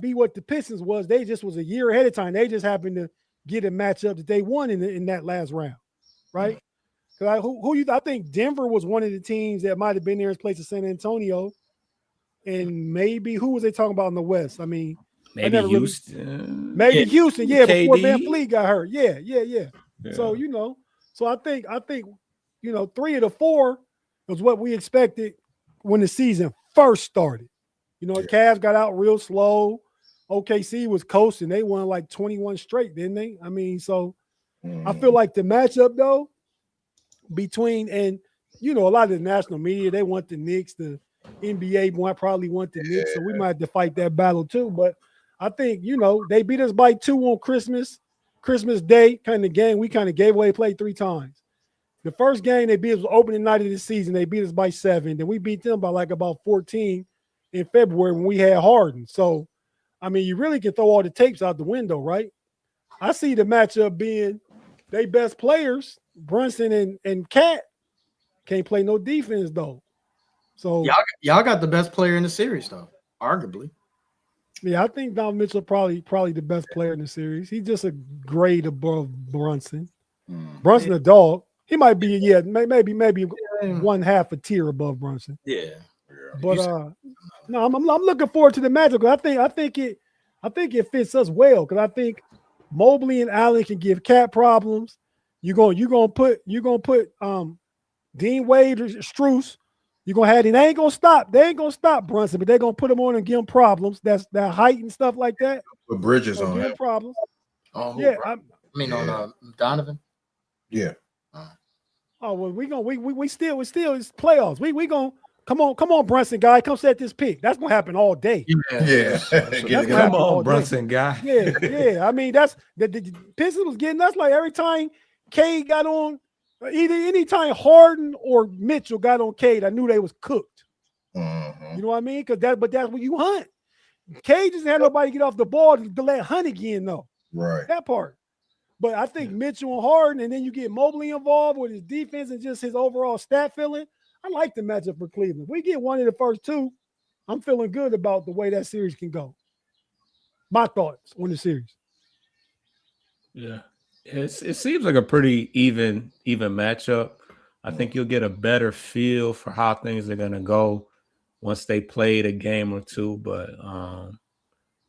be what the Pistons was. They just was a year ahead of time. They just happened to get a matchup that they won in that last round, right? Because I think Denver was one of the teams that might have been there in place of San Antonio, and maybe who was they talking about in the West? I mean, maybe Houston. Houston, before KD. Van Fleet got hurt. Yeah. So I think 3 of the 4 was what we expected when the season first started. Cavs got out real slow. OKC was coasting. They won like 21 straight, didn't they? I mean, so I feel like the matchup though between a lot of the national media, they want the Knicks. The NBA probably want the Knicks, so we might have to fight that battle too. But I think they beat us by 2 on Christmas Day kind of game. We kind of gave away play 3 times. The first game they beat us was opening night of the season. They beat us by 7. Then we beat them by like about 14 in February when we had Harden. So I mean, you really can throw all the tapes out the window, right? I see the matchup being they best players, Brunson and Cat, can't play no defense though. So y'all got the best player in the series though, arguably. Yeah, I think Donovan Mitchell probably the best player in the series. He's just a grade above Brunson. Brunson a dog. He might be maybe 1/2 a tier above Brunson. Yeah. But no, I'm looking forward to the matchup because I think it fits us well because I think Mobley and Allen can give Cat problems. You're gonna put Dean Wade or Strus. You're gonna have it. They ain't gonna stop Brunson, but they're gonna put him on and give him problems. That's that height and stuff like that. Put Bridges on that. Problems. Yeah, on Donovan. Yeah. Oh well, we still it's playoffs. Come on, Brunson guy, come set this pick. That's gonna happen all day. Yeah. That's Get Come all on, day. Brunson guy. Yeah. I mean, that's the Pistons was getting us like every time Cade got on, either anytime Harden or Mitchell got on Cade, I knew they was cooked. Mhm. You know what I mean? But that's what you hunt. Cade just had nobody get off the ball to let Hunt again, though. Right. That part. But I think Mitchell and Harden, and then you get Mobley involved with his defense and just his overall stat feeling. I like the matchup for Cleveland. If we get one of the first two, I'm feeling good about the way that series can go. My thoughts on the series. Yeah, it seems like a pretty even matchup. I think you'll get a better feel for how things are gonna go once they played a game or two. But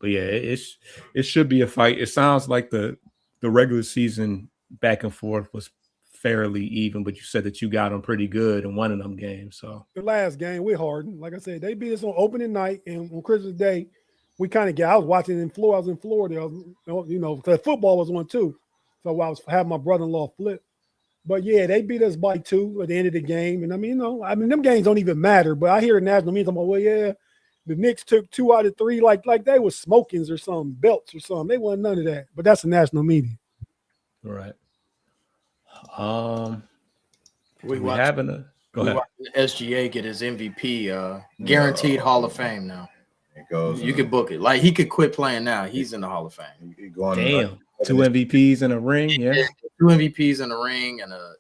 yeah, it should be a fight. It sounds like the regular season back and forth was fairly even, but you said that you got them pretty good in one of them games. So The last game with Harden, like I said, they beat us on opening night, and on Christmas Day, we kind of get. I was watching in Florida. I was in Florida, because football was on too. So I was having my brother-in-law flip. But yeah, they beat us by 2 at the end of the game. And I mean, them games don't even matter. But I hear the national media talking about, well, yeah, the Knicks took 2 out of 3, like they was smokings or something, belts or something. They wasn't none of that. But that's the national media. right. We We having a go ahead. SGA get his MVP, guaranteed Hall of Fame now. It goes. You could book it. Like he could quit playing now. He's in the Hall of Fame. He going Damn, 2 MVPs in a ring. Yeah, 2 MVPs in the ring and a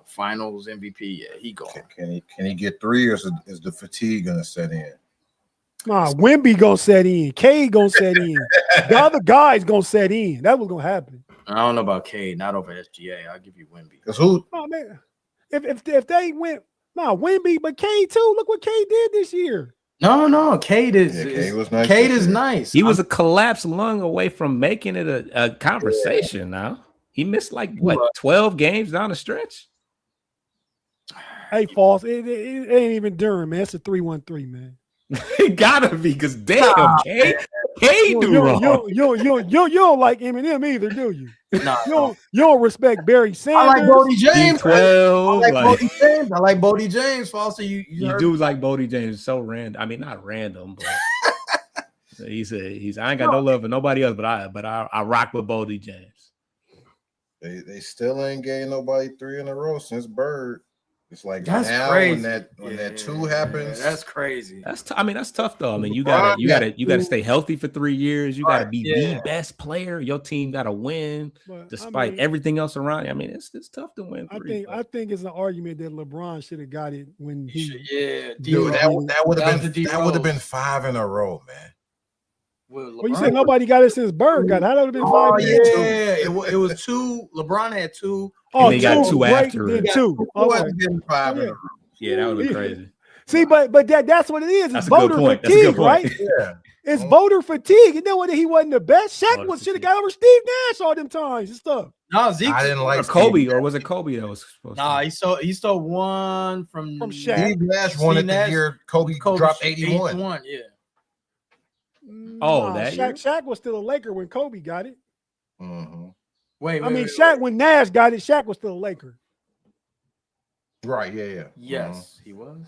finals MVP. Yeah, he gone. Can he get 3, or is the fatigue gonna set in? Nah, Wemby gonna set in. Cade gonna set in. The other guys gonna set in. That was gonna happen. I don't know about Cade, not over SGA. I'll give you Wemby. Because who? Oh man, if they went, Wemby, but Cade too. Look what Cade did this year. No, Cade is. Yeah, Cade was nice Cade this is year. nice. he was a collapsed lung away from making it a conversation. Now he missed like what 12 games down the stretch. Hey, false. It ain't even Durham, man. It's a 3-1-3, man. It gotta be because damn, Cade do wrong. You don't like Eminem either, do you? Nah, You don't respect Barry I Sanders. like Bodie James. D12, I like like, Bodie James. I like Bodie James. Foster, you you heard do like Bodie James. So random. I mean, not random, but he's I ain't got no love for nobody else, but I rock with Bodie James. They still ain't gave nobody 3 in a row since Bird. It's like That's now crazy. when that 2 happens. That's crazy. I mean, that's tough though. I mean, you gotta stay healthy for 3 years. You gotta be the best player. Your team gotta win But, despite everything else around you. I mean, it's tough to win 3. I think it's an argument that LeBron should have got it when he. Yeah, Dude, that would That was have the been D-Rose. 5 in a row, man. Well, you said nobody got it since Bird got it. How that would have been 5 Oh years? yeah, it was 2. LeBron had 2. Oh, And they got 2 great, after then it. 2. Who Okay. hasn't been 5 in a row? Yeah, that would be crazy. See, but that's what it is. It's That's a good voter point. That's a good fatigue, point. right? Yeah. It's voter fatigue. You know what? He wasn't the best. Shaq Voter should have fatigue. got over Steve Nash all them times and stuff. No, Zeke. I didn't like Or Kobe, Steve or was it Kobe that was supposed Nah, to? he stole one from Shaq. Steve Nash wanted Nash- the year Kobe dropped 81. 81, yeah. Oh, that year? Shaq was still a Laker when Kobe got it. Mhm. Wait, I mean, Shaq when Nash got it, Shaq was still a Laker. Right, yeah. Yes, he was.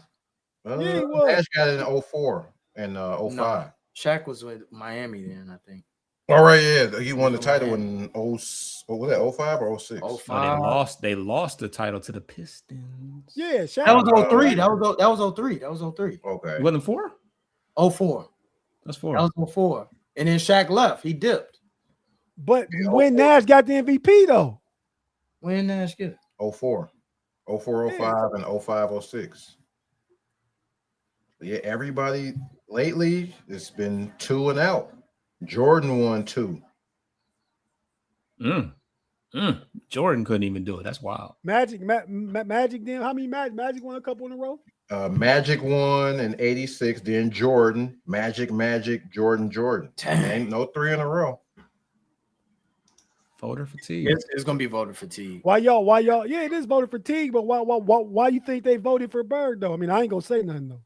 Yeah, he was. Nash got it in 04 and 05. No, Shaq was with Miami then, I think. All right, yeah. He won the title in what was that, 05 or 06? 05. They lost the title to the Pistons. Yeah, Shaq. That was 03. That was 03. That was 03. Okay. It wasn't 4? 04. That's 4. That was 04. And then Shaq left. He dipped. But when Nash got the MVP though, When Nash get it? 04. 04, 05, and 05, 06. Yeah, everybody lately, it's been 2 and out. Jordan won 2. Jordan couldn't even do it. That's wild. Magic, Magic. Then how many Magic won a couple in a row? Magic won in 86, then Jordan, Magic, Jordan. Ain't no 3 in a row. Voter fatigue. It's gonna be voter fatigue. Why y'all? Yeah, it is voter fatigue. But why you think they voted for Bird though? I mean, I ain't gonna say nothing though.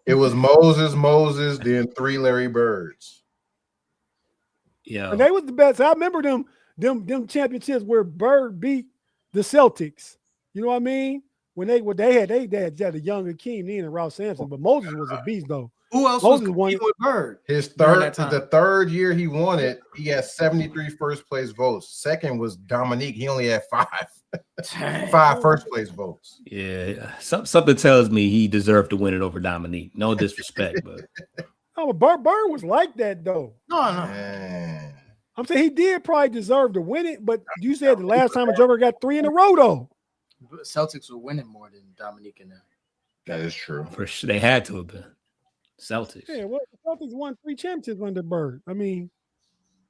It was Moses, then 3 Larry Birds. Yeah. And they was the best. I remember them championships where Bird beat the Celtics. You know what I mean? when they had a young Akeem Neal and Ralph Sampson, but Moses was a beast though. Who else Moses was won competing with Bird? His During third, that time. the third year he won it, he had 73 first place votes. Second was Dominique. He only had five first place votes. Yeah, something tells me he deserved to win it over Dominique. No disrespect, but Oh, but Bird was like that though. No. Man. I'm saying he did probably deserve to win it, but you said the last time a Joker got 3 in a row though. Celtics were winning more than Dominique and them. That is true. for sure they had to have been Celtics. Yeah, well, the Celtics won 3 championships under Bird. I mean,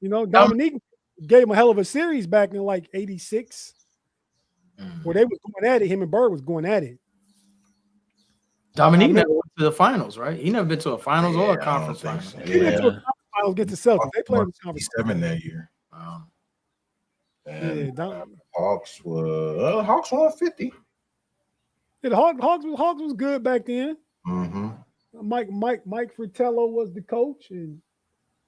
Dominique gave him a hell of a series back in like '86, where they was going at it. Him and Bird was going at it. Dominique never went to the finals, right? He never been to a finals or a Yeah, I conference don't think finals. so. He went to a Yeah. conference finals against the Celtics. They played in the conference. 7 that year. And Yeah, Hawks won 50. the Hawks was good back then. Mm-hmm. Mike Fratello was the coach, and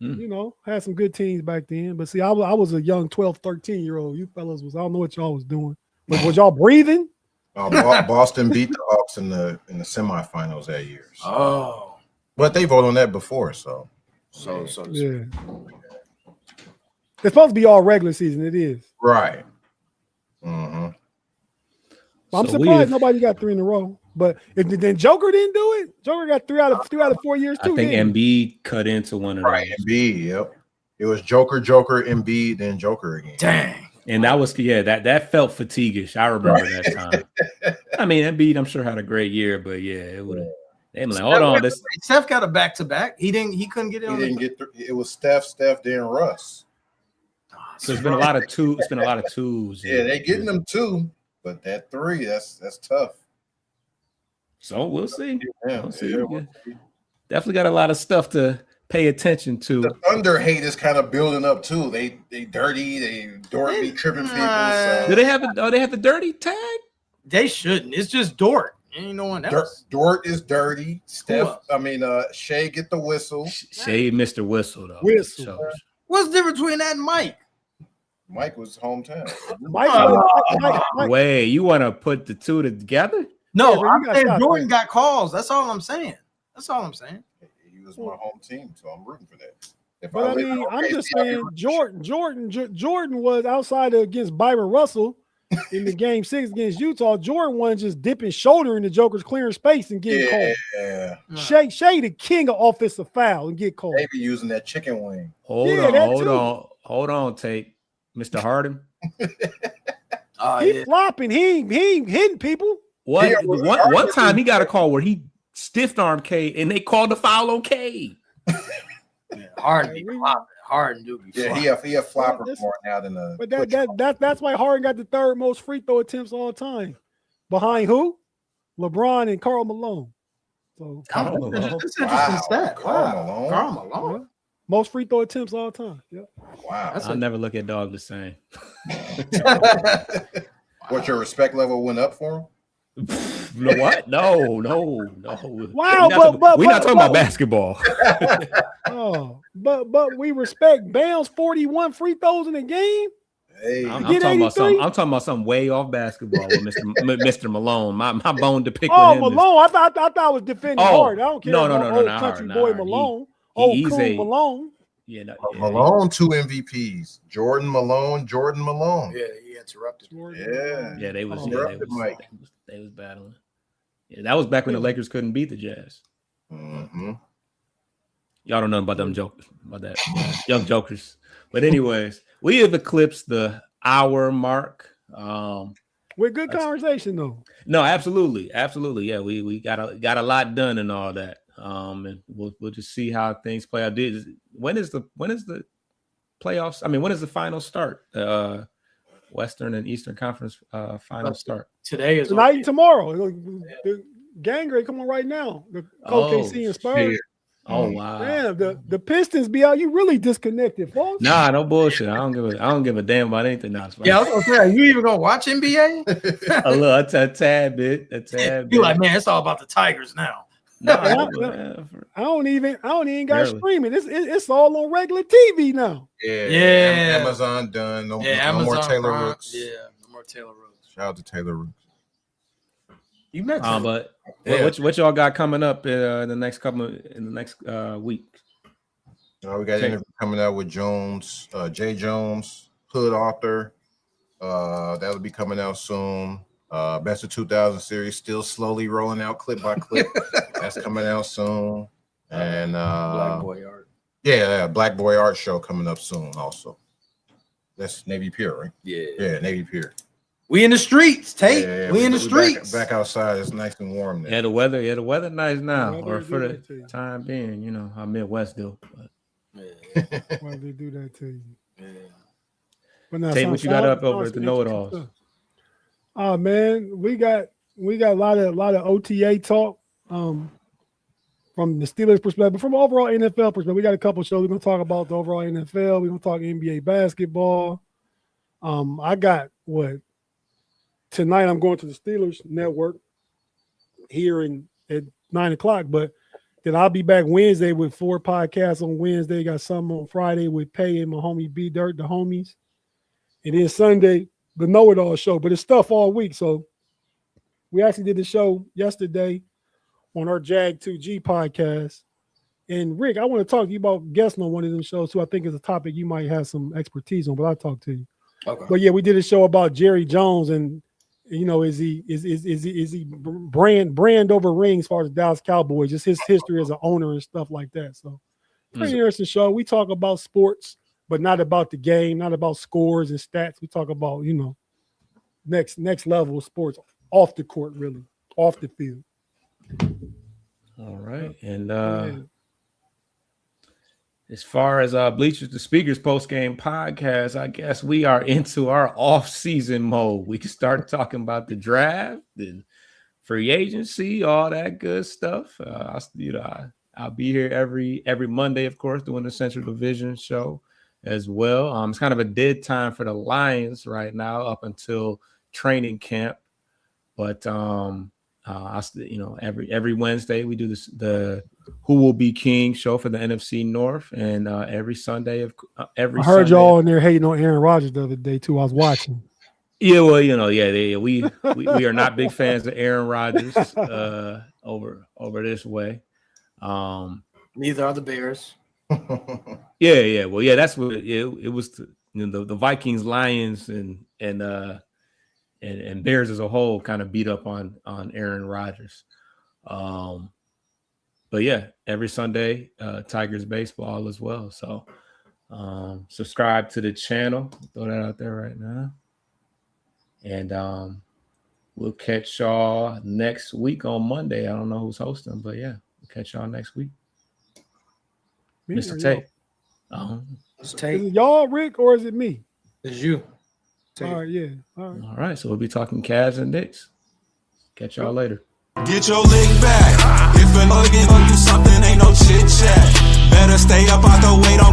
Hmm. had some good teams back then. But see, I was a young 12, 13-year-old. You fellas I don't know what y'all was doing. But was y'all breathing? Boston beat the Hawks in the semifinals that year. So. Oh, But they voted on that before, so Yeah. It's supposed to be all regular season. It is. right. Mm-hmm. I'm So surprised nobody got 3 in a row. But then Joker didn't do it. Joker got 3 out of 4 years too. I think didn't he? Embiid cut into one of Right, those, Embiid. Yep. It was Joker, Embiid, then Joker again. dang. and that was that felt fatiguish. I remember that time. I mean, Embiid, I'm sure had a great year, but yeah, it would. They were like, hold on, this. Steph got a back-to-back. He couldn't get it He on. didn't get. It was Steph, then Russ. So it's been a lot of twos. It's been a lot of twos. Yeah, they getting them 2, but that 3, that's tough. So we'll see. Yeah, We'll see. yeah. Yeah. Definitely got a lot of stuff to pay attention to. The Thunder hate is kind of building up too. They dirty. Dort be tripping people. So. Do they have it? Oh, they have the dirty tag. They shouldn't. It's just Dort. Ain't no one else. Dort is dirty. else? Shea get the whistle. Shade Mr. Whistle though. Whistle. So, What's the difference between that and Mike? Mike was hometown. Mike, wait, you want to put the two together? No, Yeah, but you I'm gotta saying stop Jordan that. got calls. That's all I'm saying. He was my home team, so I'm rooting for that. If But I lived in mean, I'm OKC, just I'd be saying rooting for Jordan was outside against Byron Russell in the game 6 against Utah. Jordan wasn't just dipping shoulder in the Joker's clearing space and getting called. Yeah, Shea the king of offensive foul and get called. they be using that chicken wing. Hold Yeah, on, that hold too. on, hold on, Tate. Mr. Harden. He flopping. He ain't hitting people. What? Yeah, well, one Harden- time he got a call where he stiff armed K and they called the foul on K. Harden be flopping. Harden do be Yeah, flopping. he a flopper This- more now than a. But that's why Harden got the 3rd most free throw attempts all time. Behind who? LeBron and Karl Malone. So Karl Malone. That's interesting Wow, stat. Karl Wow. Malone. Karl Malone. most free throw attempts all time. Yeah. Wow. That's I'll never look at dog the same. What, your respect level went up for him? No, what? No. Wow, we're not talking but- about basketball. Oh, but we respect Bam's 41 free throws in a game. Hey, I'm Get talking about 83? something. I'm talking about something way off basketball with Mr. Malone. My bone to pick Oh, with him. Malone. I thought I was defending Oh, hard. I don't care no, about no, old not country hard, boy not hard. Malone. He's Cool Malone. Yeah, Malone, 2 MVPs. Jordan Malone. Yeah, he interrupted. Yeah. Yeah, they was. Oh, Yeah, interrupted Mike. they was battling. Yeah, that was back when the Lakers couldn't beat the Jazz. Mm-hmm. Y'all don't know about them jokers, about that young jokers. But anyways, we have eclipsed the hour mark. With good conversation though. No, absolutely. Yeah, we got a lot done and all that. And we'll just see how things play out. When is the playoffs? I mean, when is the final start? Western and Eastern Conference final start. Today is Tonight and tomorrow. The gang grade come on right now. The OKC and Spurs. Oh wow. Damn, the Pistons be out. You really disconnected, folks. Nah, no bullshit. I don't give a damn about anything else. Yeah, I was gonna say, you even gonna watch NBA? a tad bit. Be like, man, it's all about the Tigers now. Nah, I don't even got Barely. streaming. It's all on regular TV now. Yeah. Amazon done. No Yeah, more Amazon Taylor Prime. Rooks. Yeah, no more Taylor Rooks. Shout out to Taylor Rooks. You met But Yeah. what y'all got coming up in the next week? We got an interview coming out with Jones, Jay Jones, Hood author. That'll be coming out soon. Best of 2000 series still slowly rolling out clip by clip. That's coming out soon. And Black Boy Art. Yeah, Black Boy Art show coming up soon also. That's Navy Pier, right? Yeah, Navy Pier. We in the streets, Tate. Yeah, we in the streets. Back outside. It's nice and warm there. Yeah, the weather nice now, Why or they for do the that to you? time being, you know how Midwest do. But Why they do that to you? Yeah. But now, Tate, what you got up over at the Know-It-Alls? Oh man, we got a lot of OTA talk from the Steelers perspective, but from overall NFL perspective. We got a couple shows. We're gonna talk about the overall NFL. We're gonna talk NBA basketball. I got tonight. I'm going to the Steelers network here at 9:00, but then I'll be back Wednesday with 4 podcasts on Wednesday. Got some on Friday with Pay and my homie B Dirt, the homies, and then Sunday the Know-It-All show. But it's stuff all week, so we actually did the show yesterday on our Jag 2G podcast. And Rick, I want to talk to you about guesting on one of them shows too. I think it's a topic you might have some expertise on, but I'll talk to you. Okay. But yeah, we did a show about Jerry Jones, and you know, is he brand over ring as far as Dallas Cowboys, just his history as an owner and stuff like that. So pretty interesting show. We talk about sports, but not about the game, not about scores and stats. We talk about, you know, next level of sports off the court, really, off the field. All right, and as far as Bleachers to Speakers post-game podcast, I guess we are into our off-season mode. We can start talking about the draft and free agency, all that good stuff. I'll be here every Monday, of course, doing the Central Division show as well. It's kind of a dead time for the Lions right now up until training camp, but every Wednesday we do the Who Will Be King show for the NFC North, and every Sunday I heard y'all in there hating on Aaron Rodgers the other day too. I was watching. Yeah, well, we are not big fans of Aaron Rodgers over this way. Neither are the Bears. Yeah. Well, yeah, that's what it was. The Vikings, Lions, and Bears as a whole kind of beat up on Aaron Rodgers. But yeah, every Sunday, Tigers baseball as well. So subscribe to the channel. Throw that out there right now. And we'll catch y'all next week on Monday. I don't know who's hosting, but yeah, we'll catch y'all next week. Mr. Tate. It's Is Tate. it y'all, Rick, or is it me? It's you. Tate. All right, yeah. All right. All right, so we'll be talking Cavs and Knicks. Catch y'all later. Get your lick back. If a nigga owe you something, ain't no chit chat. Better stay up out the way, don't